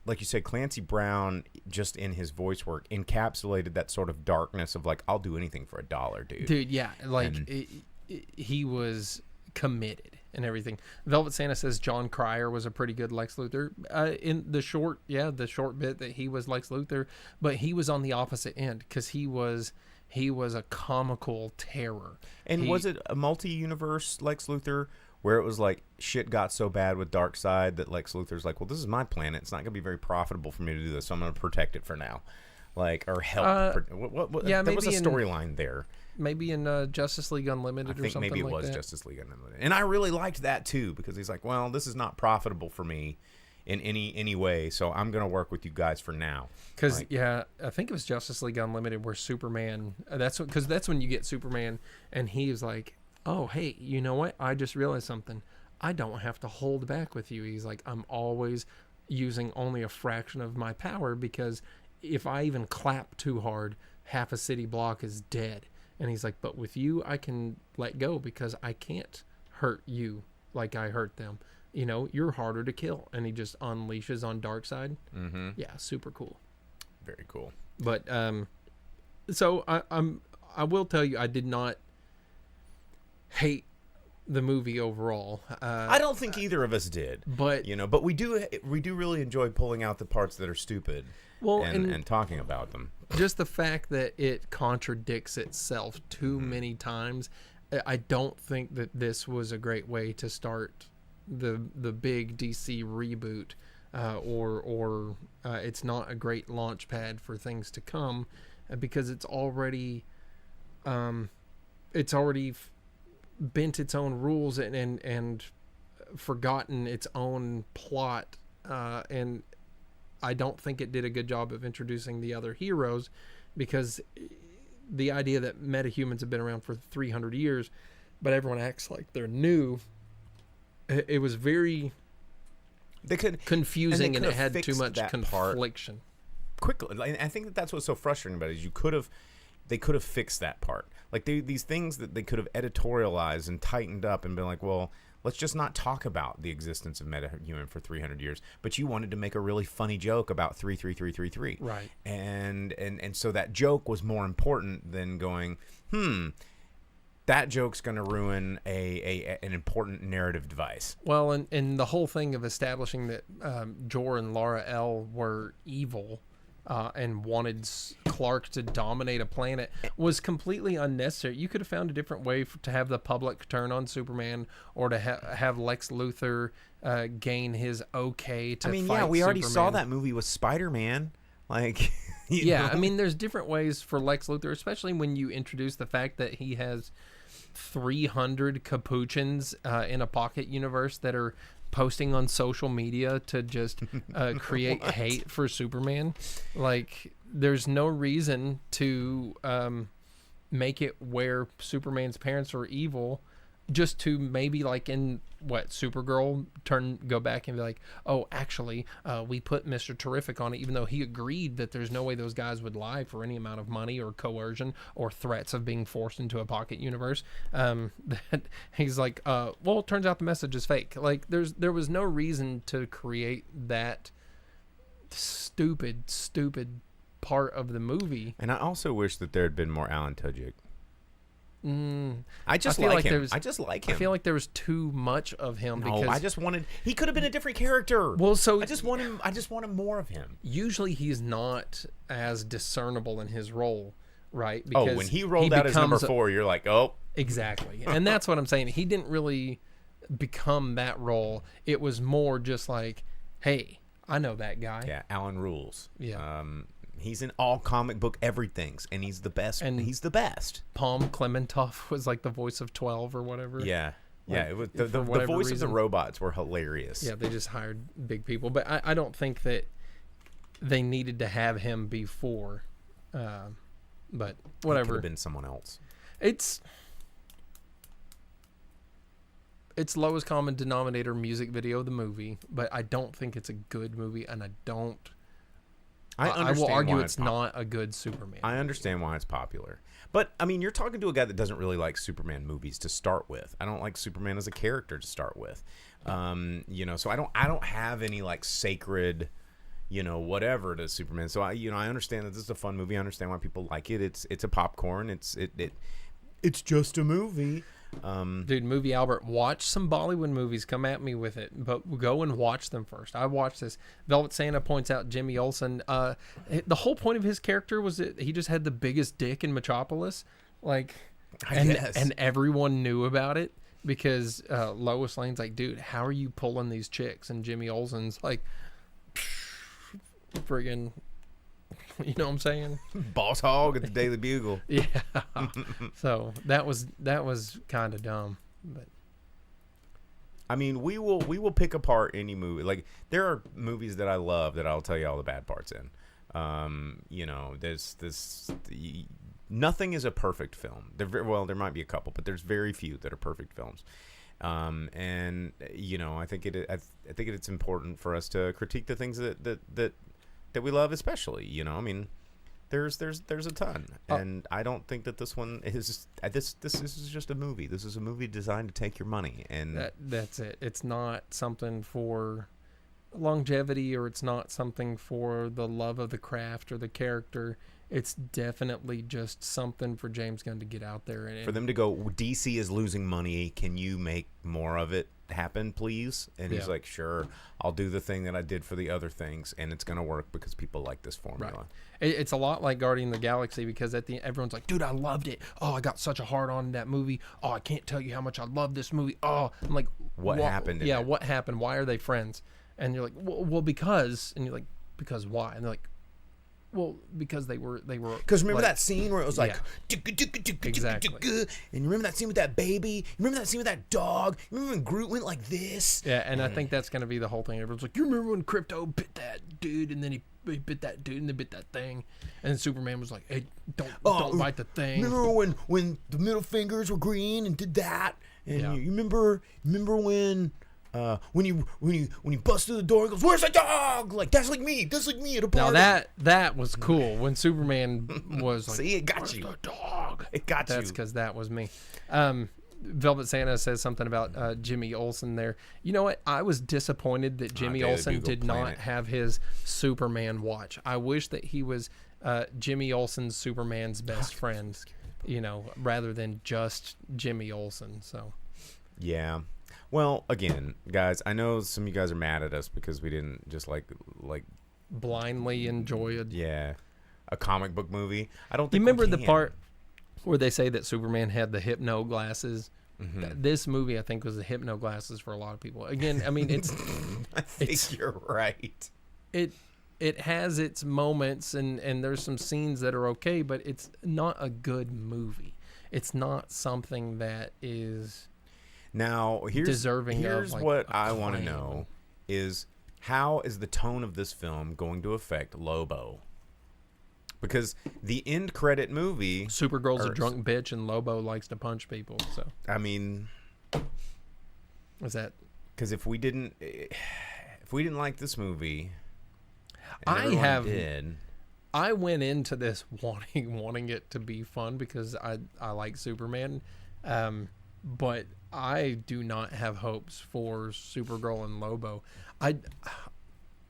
like you said, Clancy Brown, just in his voice work, encapsulated that sort of darkness of like, I'll do anything for $1, dude. Dude, yeah, he was committed and everything. Velvet Santa says John Cryer was a pretty good Lex Luthor in the short bit that he was Lex Luthor, but he was on the opposite end because he was a comical terror. And was it a multi-universe Lex Luthor where it was like shit got so bad with Darkseid that Lex Luthor's like, well, this is my planet. It's not going to be very profitable for me to do this, so I'm going to protect it for now. Like, or help. Yeah, there was a maybe storyline there. Maybe in Justice League Unlimited or something like that. I think maybe it was Justice League Unlimited. And I really liked that, too, because he's like, well, this is not profitable for me in any way, so I'm going to work with you guys for now. Because, I think it was Justice League Unlimited where Superman, because that's when you get Superman, and he was like, oh, hey, you know what? I just realized something. I don't have to hold back with you. He's like, I'm always using only a fraction of my power because if I even clap too hard, half a city block is dead. And he's like, but with you, I can let go because I can't hurt you like I hurt them. You're harder to kill. And he just unleashes on Darkseid. Mm-hmm. Yeah, super cool. Very cool. But so I will tell you, I did not hate the movie overall. I don't think either of us did, but we do really enjoy pulling out the parts that are stupid, and talking about them. Just the fact that it contradicts itself too many times. I don't think that this was a great way to start the big DC reboot, or it's not a great launch pad for things to come, because it's already bent its own rules and forgotten its own plot, and I don't think it did a good job of introducing the other heroes, because the idea that metahumans have been around for 300 years but everyone acts like they're new, it was very confusing, and it had too much confliction. Quickly, I think that's what's so frustrating about it, is they could have fixed that part. Like these things that they could have editorialized and tightened up and been like, well, let's just not talk about the existence of metahuman for 300 years. But you wanted to make a really funny joke about 33333. Right. And so that joke was more important than going, that joke's going to ruin an important narrative device. Well, and the whole thing of establishing that Jor and Lara L were evil and wanted Clark to dominate a planet was completely unnecessary. You could have found a different way to have the public turn on Superman, or to have Lex Luthor gain his okay to fight we already Superman. saw that movie with Spider-Man. Like, you know? I mean, there's different ways for Lex Luthor, especially when you introduce the fact that he has 300 capuchins in a pocket universe that are posting on social media to just create hate for Superman. Like, there's no reason to make it where Superman's parents are evil, just to maybe, like in Supergirl, go back and be like, oh, actually, we put Mr. Terrific on it, even though he agreed that there's no way those guys would lie for any amount of money or coercion or threats of being forced into a pocket universe. That he's like, well, it turns out the message is fake. Like, there was no reason to create that stupid part of the movie. And I also wish that there had been more Alan Tudyk. I just like him. I feel like there was too much of him. No, because he could have been a different character. Well, so I just wanted more of him. Usually he's not as discernible in his role, right? Because when he rolled out his number 4, you're like, oh. Exactly. And that's what I'm saying. He didn't really become that role. It was more just like, hey, I know that guy. Yeah, Alan rules. Yeah. He's in all comic book everythings, and he's the best. And he's the best. Palm Clementov was like the voice of 12 or whatever. Yeah. Yeah, Like, it was the for voice whatever of the reason. robots were hilarious. Yeah, they just hired big people, but I don't think that they needed to have him before. But It could whatever. have been someone else. It's lowest common denominator music video of the movie, but I don't think it's a good movie, and I will argue it's not a good Superman. I understand why it's popular. But, I mean, you're talking to a guy that doesn't really like Superman movies to start with. I don't like Superman as a character to start with. So I don't have any, like, sacred, whatever to Superman. So, I understand that this is a fun movie. I understand why people like it. It's a popcorn. It's just a movie. Dude, Movie Albert, watch some Bollywood movies. Come at me with it, but go and watch them first. I watched this. Velvet Santa points out Jimmy Olsen. The whole point of his character was that he just had the biggest dick in Metropolis, and everyone knew about it because Lois Lane's like, dude, how are you pulling these chicks? And Jimmy Olsen's like, friggin'. You know what I'm saying? Boss hog at the Daily Bugle. Yeah. So that was kind of dumb, but I mean, we will pick apart any movie. Like, there are movies that I love that I'll tell you all the bad parts in. Nothing is a perfect film. There might be a couple, but there's very few that are perfect films. I think it's important for us to critique the things that we love, especially. I mean, there's a ton, and I don't think that this one is this is just a movie. This is a movie designed to take your money, and that's it. It's not something for longevity, or it's not something for the love of the craft or the character. It's definitely just something for James Gunn to get out there and for them to go, DC is losing money. Can you make more of it happen, please? And he's like, sure, I'll do the thing that I did for the other things, and it's going to work because people like this formula. Right. It's a lot like Guardian of the Galaxy, because at the end, everyone's like, dude, I loved it. Oh, I got such a hard on in that movie. Oh, I can't tell you how much I love this movie. Oh, I'm like, what happened? Yeah, what happened? Why are they friends? And you're like, well, because, and you're like, because why? And they're like, well, because they were. Because remember that scene where it was like, exactly. And you remember that scene with that baby? You remember that scene with that dog? You remember when Groot went like this? Yeah, and I think that's going to be the whole thing. Everyone's like, you remember when Krypto bit that dude, and then he bit that dude, and then bit that thing, and then Superman was like, hey, don't bite the thing. Remember when the middle fingers were green and did that? And you remember when you bust through the door and goes, where's the dog? Like, that's like me at a party. Now that was cool when Superman was like, see, it got where's you. the dog? It got you. That's because that was me. Velvet Santa says something about Jimmy Olsen there. You know what? I was disappointed that Jimmy Olsen did not have his Superman watch. I wish that he was Jimmy Olsen's Superman's best friend, rather than just Jimmy Olsen. So, yeah. Well, again, guys, I know some of you guys are mad at us because we didn't just like blindly enjoy it. Yeah, a comic book movie. I don't think you remember the part where they say that Superman had the hypno glasses. Mm-hmm. This movie, I think, was the hypno glasses for a lot of people. Again, I mean, I think you're right. It has its moments, and there's some scenes that are okay, but it's not a good movie. It's not something that is now here's deserving. Here's of, what I want to know is how is the tone of this film going to affect Lobo? Because the end credit movie, Supergirl's a drunk bitch and Lobo likes to punch people. So I mean, is that because if we didn't like this movie, I went into this wanting it to be fun because I like Superman, but I do not have hopes for Supergirl and Lobo.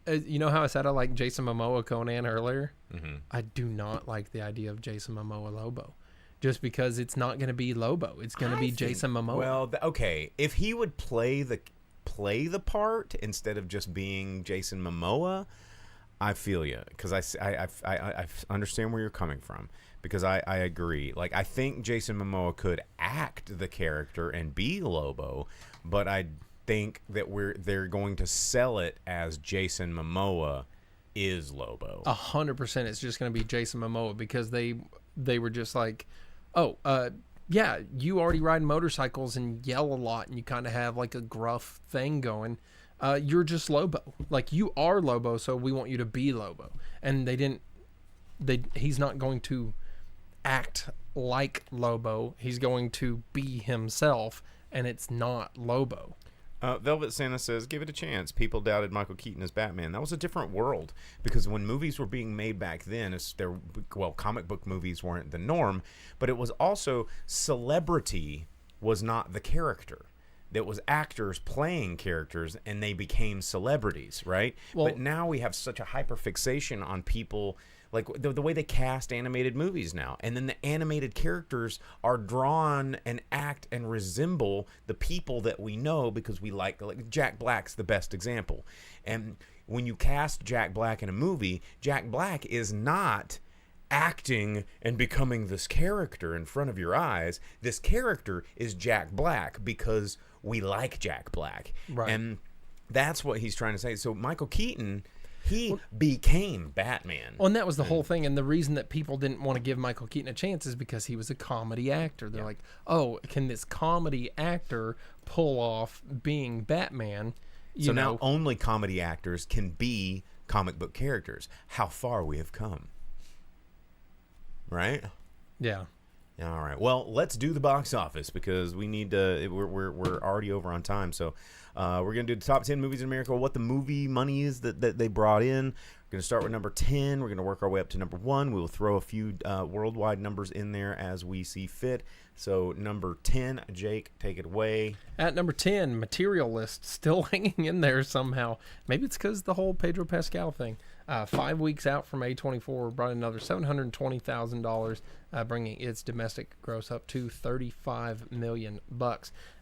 You know how I said I like Jason Momoa Conan earlier? Mm-hmm. I do not like the idea of Jason Momoa Lobo, just because it's not going to be Lobo. It's going to be Jason Momoa. Well, okay, if he would play the part instead of just being Jason Momoa, I feel you, because I understand where you're coming from, because I agree. Like, I think Jason Momoa could act the character and be Lobo, but I think that they're going to sell it as Jason Momoa is Lobo. 100%, it's just going to be Jason Momoa, because they were just like, yeah, you already ride motorcycles and yell a lot, and you kind of have like a gruff thing going. You're just Lobo. Like, you are Lobo, so we want you to be Lobo. And he's not going to act like Lobo. He's going to be himself, and it's not Lobo. Velvet Santa says, give it a chance. People doubted Michael Keaton as Batman. That was a different world, because when movies were being made back then, comic book movies weren't the norm, but it was also celebrity was not the character. That was actors playing characters, and they became celebrities, right? Well, but now we have such a hyperfixation on people, like the way they cast animated movies now. And then the animated characters are drawn and act and resemble the people that we know because we like Jack Black's the best example. And when you cast Jack Black in a movie, Jack Black is not acting and becoming this character in front of your eyes. This character is Jack Black because we like Jack Black. Right. And that's what he's trying to say. So Michael Keaton, he became Batman. Well, and that was the whole thing. And the reason that people didn't want to give Michael Keaton a chance is because he was a comedy actor. They're like, oh, can this comedy actor pull off being Batman? So now only comedy actors can be comic book characters. How far we have come. Right? Yeah. All right. Well, let's do the box office because we need to. We're already over on time, so we're gonna do the top 10 movies in America. What the movie money is that they brought in. We're gonna start with number 10. We're gonna work our way up to number 1. We will throw a few worldwide numbers in there as we see fit. So number 10, Jake, take it away. At number 10, Materialist, still hanging in there somehow. Maybe it's because the whole Pedro Pascal thing. 5 weeks out from A24, brought in another $720,000, bringing its domestic gross up to $35 million.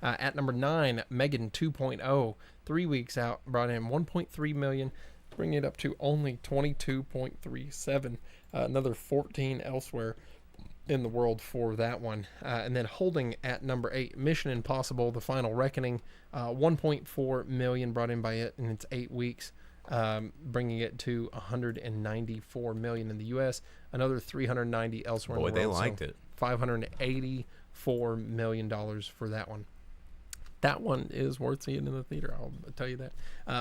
At number 9, Megan 2.0, 3 weeks out, brought in $1.3 million, bringing it up to only $22.37. Another 14 elsewhere in the world for that one. And then holding at number 8, Mission Impossible: The Final Reckoning, $1.4 million brought in by it in its 8 weeks. Bringing it to $194 million in the U.S., another $390 elsewhere in the world. Boy, they liked it. $584 million for that one. That one is worth seeing in the theater, I'll tell you that.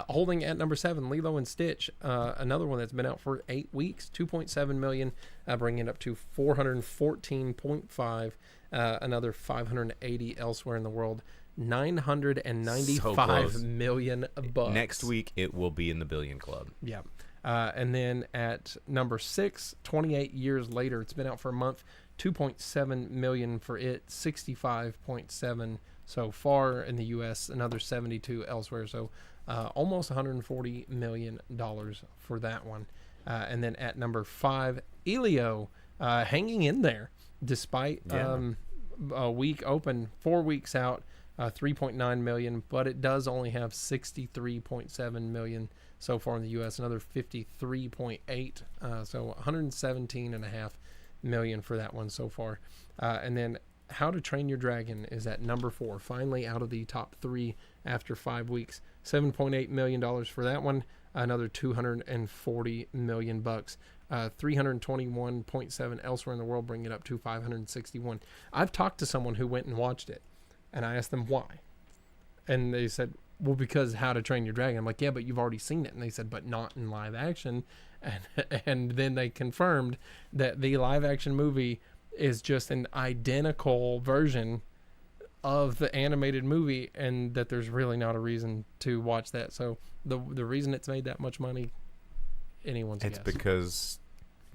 Holding at number 7, Lilo and Stitch, another one that's been out for 8 weeks, $2.7 million, bringing it up to $414.5, another $580 elsewhere in the world. $995 million. Next week it will be in the billion club. Yeah. And then at number 6, 28 years later, it's been out for a month, $2.7 million for it, 65.7 so far in the U.S., another 72 elsewhere. So almost $140 million for that one. And then at number 5, Elio, hanging in there despite a week open, 4 weeks out. 3.9 million, but it does only have 63.7 million so far in the U.S., another 53.8, so 117.5 million for that one so far. And then How to Train Your Dragon is at number 4, finally out of the top 3 after 5 weeks. $7.8 million for that one, another $240 million. 321.7 elsewhere in the world, bringing it up to 561. I've talked to someone who went and watched it, and I asked them why. And they said, well, because How to Train Your Dragon. I'm like, yeah, but you've already seen it. And they said, but not in live action. And then they confirmed that the live action movie is just an identical version of the animated movie, and that there's really not a reason to watch that. So the reason it's made that much money, anyone's guess. It's because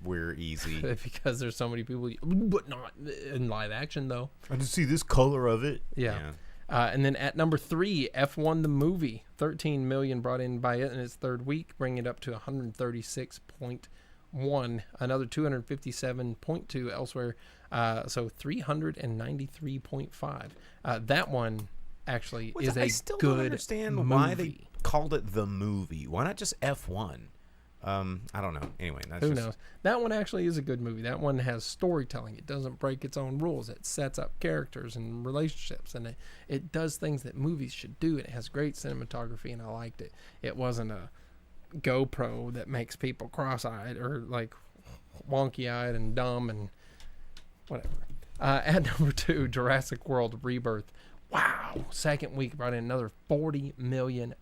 we're easy. Because there's so many people, but not in live action though. I just see this color of it. Yeah. And then at number 3, F1 the movie, 13 million brought in by it in its 3rd week, bringing it up to 136.1, another 257.2 elsewhere. So 393.5. That one actually is a good movie. I still don't understand why they called it the movie. Why not just F1? I don't know. Anyway, who knows? That one actually is a good movie. That one has storytelling. It doesn't break its own rules. It sets up characters and relationships, and it does things that movies should do. It has great cinematography, and I liked it. It wasn't a GoPro that makes people cross-eyed or like wonky-eyed and dumb and whatever. At number 2, Jurassic World Rebirth. Wow, second week brought in another $40 million.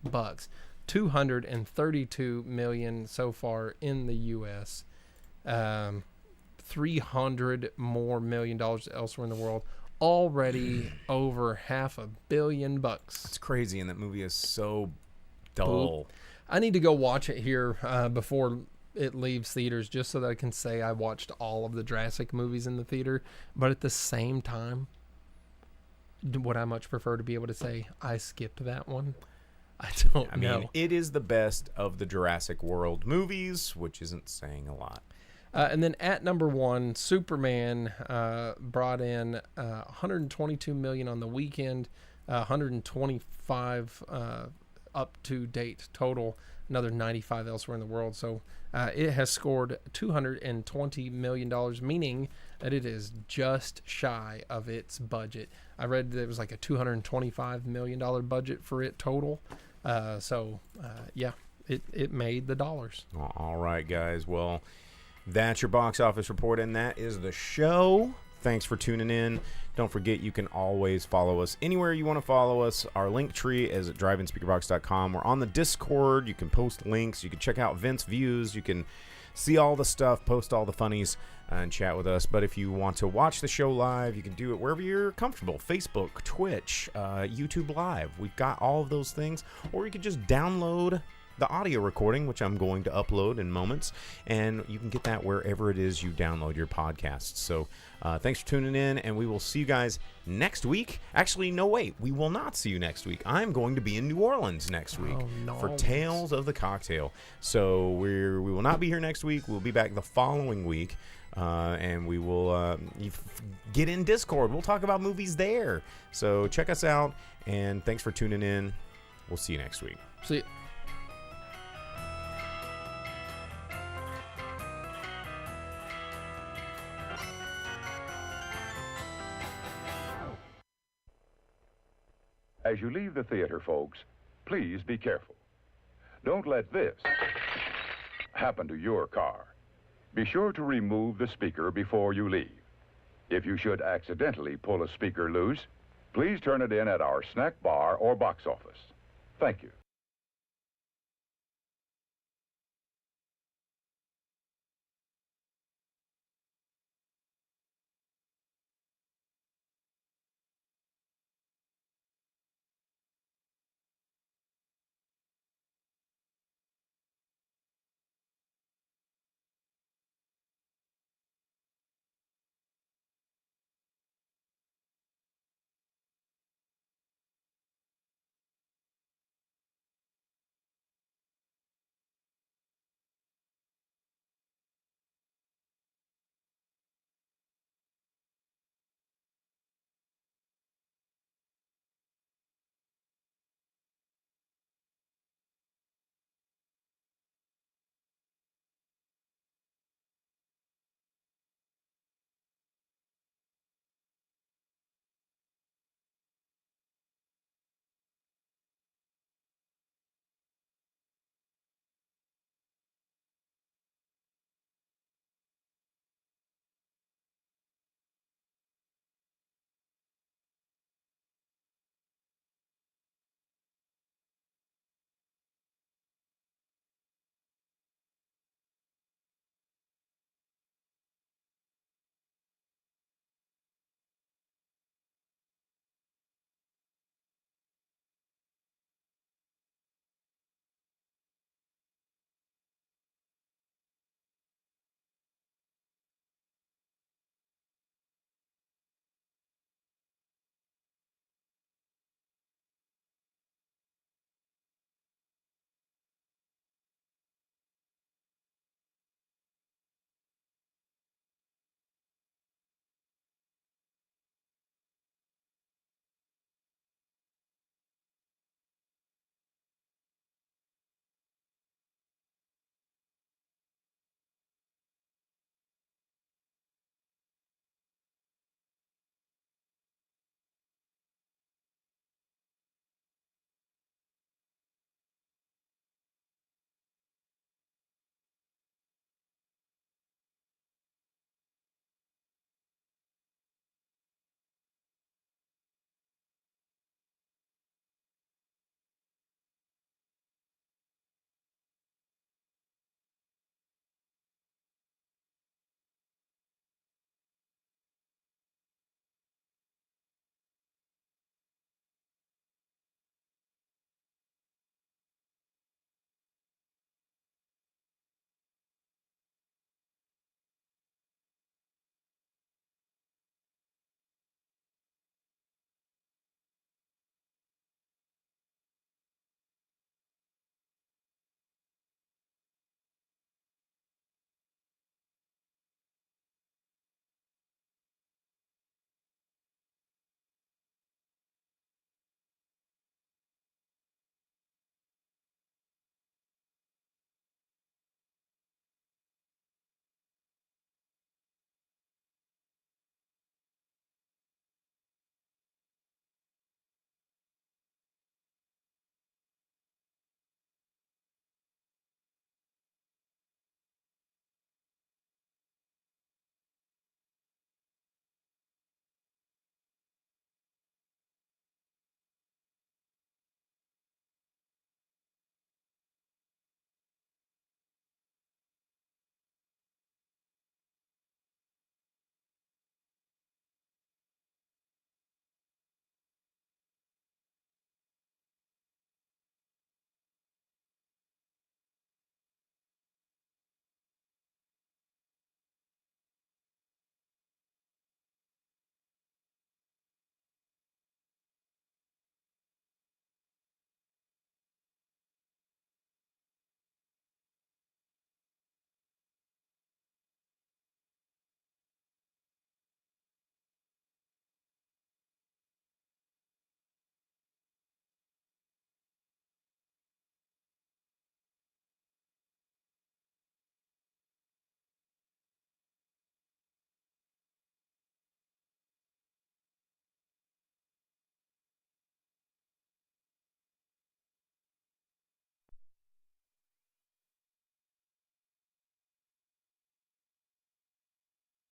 232 million so far in the U.S. 300 more $1 million elsewhere in the world. Already over $500 million. It's crazy, and that movie is so dull. I need to go watch it here before it leaves theaters, just so that I can say I watched all of the Jurassic movies in the theater. But at the same time, would I much prefer to be able to say I skipped that one? I don't know. I mean, it is the best of the Jurassic World movies, which isn't saying a lot. And then at number 1, Superman brought in 122 million on the weekend, 125 up to date total, another 95 elsewhere in the world. So it has scored $220 million, meaning that it is just shy of its budget. I read that it was like a $225 million budget for it total. Yeah, it made the dollars. All right, guys. Well, that's your box office report, and that is the show. Thanks for tuning in. Don't forget, you can always follow us anywhere you want to follow us. Our link tree is at driveinspeakerbox.com. We're on the Discord. You can post links. You can check out Vince Views. You can see all the stuff, post all the funnies, and chat with us. But if you want to watch the show live, you can do it wherever you're comfortable. Facebook, Twitch, YouTube Live. We've got all of those things. Or you can just download the audio recording, which I'm going to upload in moments, and you can get that wherever it is you download your podcasts. So thanks for tuning in, and we will see you guys next week. Actually, no, wait, we will not see you next week. I'm going to be in New Orleans next week for Tales of the Cocktail. So we will not be here next week. We'll be back the following week, and we will get in Discord. We'll talk about movies there. So check us out, and thanks for tuning in. We'll see you next week. See you. As you leave the theater, folks, please be careful. Don't let this happen to your car. Be sure to remove the speaker before you leave. If you should accidentally pull a speaker loose, please turn it in at our snack bar or box office. Thank you.